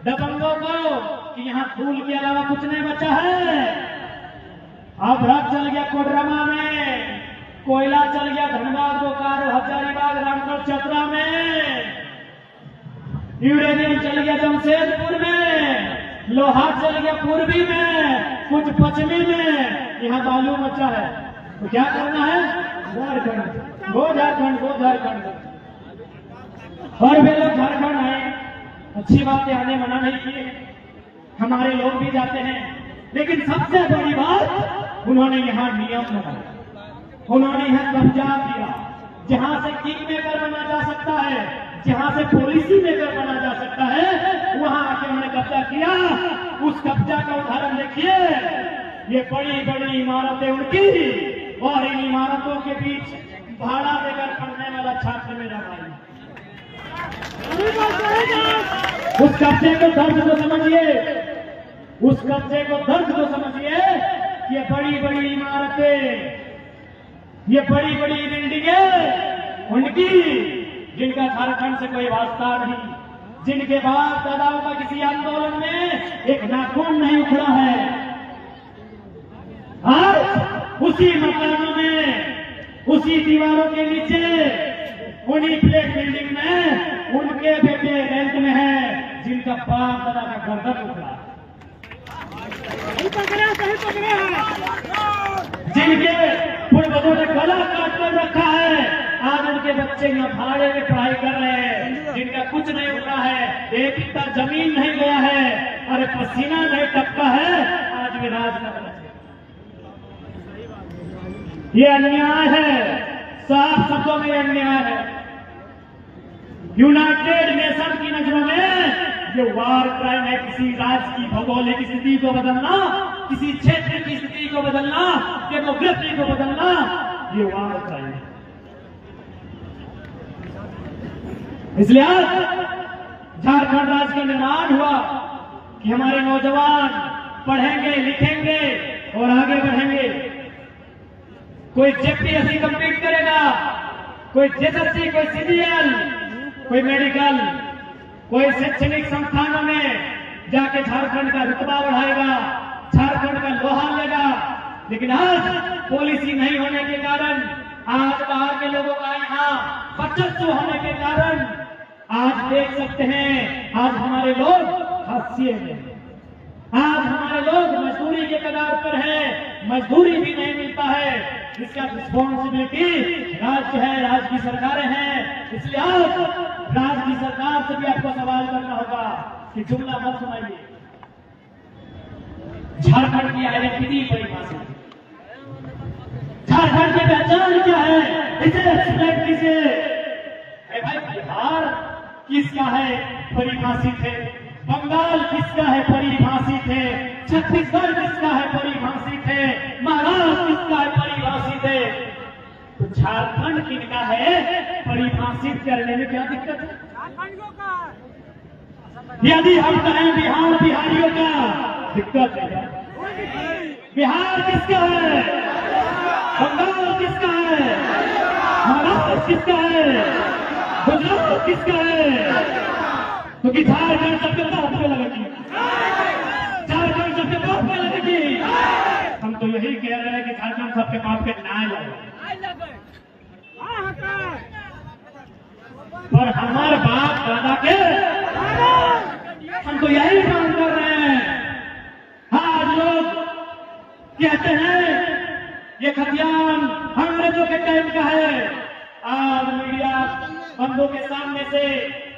दबंगों को कि यहाँ फूल के अलावा कुछ नहीं बचा है। अब रात चल गया कोडरमा में, कोयला चल गया धनबाद, बोकारो, हजारीबाग, रामगढ़, चतरा में, यूरेनियम चल गया जमशेदपुर में, लोहा चल गया पूर्वी में, कुछ पश्चिमी में, यहाँ बालू बचा है। तो क्या करना है? झारखंड, वो झारखंड, वो झारखंड। और वे लोग झारखंड आए, अच्छी बात है, आने मना नहीं किए, हमारे लोग भी जाते हैं। लेकिन सबसे बड़ी बात, उन्होंने यहाँ नियम बनाया, उन्होंने यहाँ कब्जा किया। जहां से किंग मेकर बना जा सकता है, जहां से पॉलिसी मेकर बना जा सकता है, वहां आके उन्होंने कब्जा किया। उस कब्जा का उदाहरण देखिए, ये बड़ी बड़ी इमारतें उनकी, और इन इमारतों के बीच भाड़ा देकर पढ़ने वाला छात्र मेरा भाई। उस कब्जे को दर्द को समझिए, उस कब्जे को दर्द को समझिए। ये बड़ी बड़ी इमारतें, ये बड़ी बड़ी बिल्डिंगें उनकी, जिनका झारखंड से कोई वास्ता नहीं, जिनके बाप दादाओं का किसी आंदोलन में एक नाखून नहीं उखड़ा है। आज उसी मकानों में, उसी दीवारों के नीचे, उन्हीं फ्लैट बिल्डिंग में उनके बेटे रेंट में है, जिनका बाप दादा का गर्दन उखड़ा, सही पकड़े हैं। जिनके पूर्वजों ने गला काट कर रखा है, आज उनके बच्चे यहाँ भाड़े में पढ़ाई कर रहे हैं, जिनका कुछ नहीं उठा है, एक इतना जमीन नहीं गया है, अरे पसीना नहीं टपका है, आज भी राज कर रहे हैं। ये अन्याय है, साफ शब्दों में अन्याय है। यूनाइटेड नेशन की नजरों में ये वार क्राइम है। किसी राज्य की भौगोलिक स्थिति को बदलना, किसी क्षेत्र की स्थिति को बदलना, डेमोग्राफी को बदलना, ये वार क्राइम है। इसलिए आज झारखंड राज्य का निर्माण हुआ कि हमारे नौजवान पढ़ेंगे, लिखेंगे और आगे बढ़ेंगे। कोई जेपीएससी कंप्लीट करेगा, कोई जेएसएससी, कोई सीजीएल, कोई मेडिकल, कोई शैक्षणिक संस्थानों में जाके झारखंड का रुतबा बढ़ाएगा, झारखंड का लोहा लेगा। लेकिन आज पॉलिसी नहीं होने के कारण, आज बाहर के लोगों का यहाँ वर्चस्व होने के कारण आज देख सकते हैं, आज हमारे लोग हाशिए में, आज हमारे लोग मजदूरी के कगार पर है, मजदूरी भी नहीं मिलता है। इसका रिस्पॉन्सिबिलिटी राज्य है, राज्य की सरकारें हैं। इसलिए आज राज्य की सरकार से भी आपको सवाल करना होगा कि जुमला मत सुनाइए। झारखंड की आइडेंटिटी परिभाषा, झारखंड की पहचान क्या है, इसे एक्सप्लेन कीजिए। भाई बिहार किसका है, परिभाषित है। बंगाल किसका है, परिभाषित है। छत्तीसगढ़ किसका है, परिभाषित है। महाराष्ट्र किसका है, परिभाषित है। तो झारखंड किसका है, परिभाषित करने में क्या दिक्कत है? झारखंडियों का यदि हम कहें बिहार बिहारियों का, दिक्कत है। बिहार किसका है, बंगाल किसका है, महाराष्ट्र किसका है, गुजरात किसका है? क्योंकि झारखंड सबके बाप पे लगेगी, झारखंड सबके बाप पे लगेगी। हम तो यही कह रहे हैं कि झारखंड सबके बाप पे ना लगे, पर हमारे बाप दादा के हम तो यही मांग कर रहे हैं। आज लोग कहते हैं ये खतियान अंग्रेजों के टाइम का है। आज मीडिया बंदों के सामने से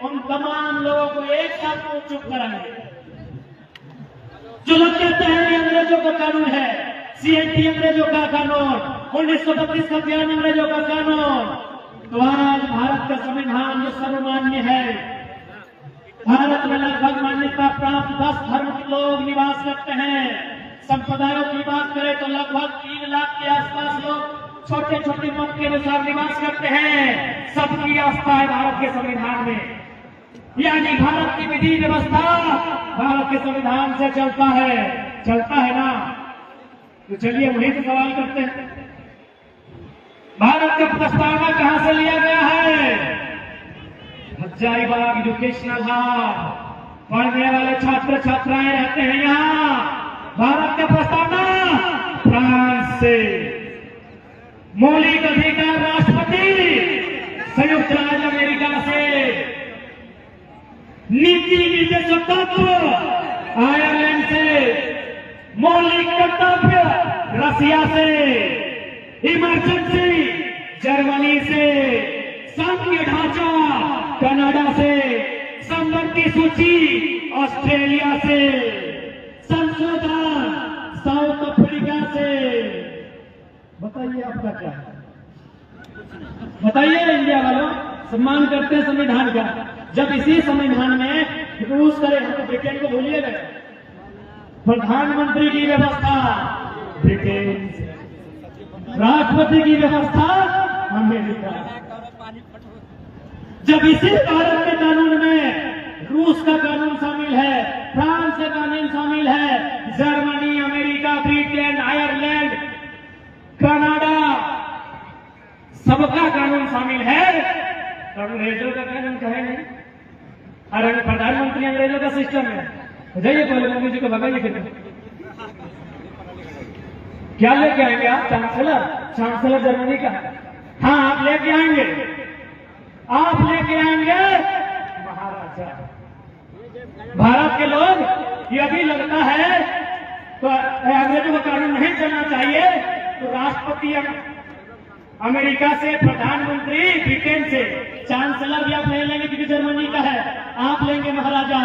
उन तमाम लोगों को एक साथ को चुप कराएंगे जो लोग कहते हैं कि अंग्रेजों का कानून है, सीएटी अंग्रेजों का कानून, 1932 का बयान अंग्रेजों का कानून। तो आज भारत का संविधान जो सर्वमान्य है, भारत में लगभग मान्यता प्राप्त 10 धर्म के लोग निवास करते हैं। संप्रदायों की बात करें तो लगभग 3 लाख के आसपास लोग छोटे छोटे मत के अनुसार निवास करते हैं। सबकी आस्था है भारत के संविधान में, यानी भारत की विधि व्यवस्था भारत के संविधान से चलता है ना। तो चलिए वही तो सवाल करते हैं, भारत का प्रस्तावना कहां से लिया गया है? हजारीबाग एजुकेशनल हब, पढ़ने वाले छात्र छात्राएं रहते हैं यहाँ। भारत का प्रस्तावना फ्रांस से, मौलिक अधिकार राष्ट्रपति संयुक्त राज्य अमेरिका से, नीति निर्देशक तत्व आयरलैंड से, मौलिक कर्तव्य रसिया से, इमरजेंसी जर्मनी से, संघीय ढांचा कनाडा से, संपत्ति सूची ऑस्ट्रेलिया से, संशोधन साउथ अफ्रीका से। बताइए आपका क्या है? बताइए इंडिया वालों, सम्मान करते हैं संविधान का, जब इसी संविधान में रूस करे, हम तो ब्रिटेन को भूलिए गए। प्रधानमंत्री की व्यवस्था ब्रिटेन से, राष्ट्रपति की व्यवस्था अमेरिका। जब इसी भारत के कानून में रूस का कानून शामिल है, फ्रांस का कानून शामिल है, Germany, America, Britain, Ireland, Canada, सबका कानून शामिल है, तो अंग्रेजों का कानून कहे नहीं। अरे प्रधानमंत्री अंग्रेजों का सिस्टम है, जाइए पहले मोदी जी को भगाइए। क्या लेके आएंगे आप? चांसलर? चांसलर जर्मनी का? हाँ, आप लेके आएंगे, आप लेके आएंगे महाराजा। भारत के लोग यदि लगता है तो अंग्रेजों का कानून नहीं चलना चाहिए, तो राष्ट्रपति अमेरिका से, प्रधानमंत्री ब्रिटेन से, चांसलर भी आप नहीं लेंगे क्योंकि जर्मनी का है, आप लेंगे महाराजा।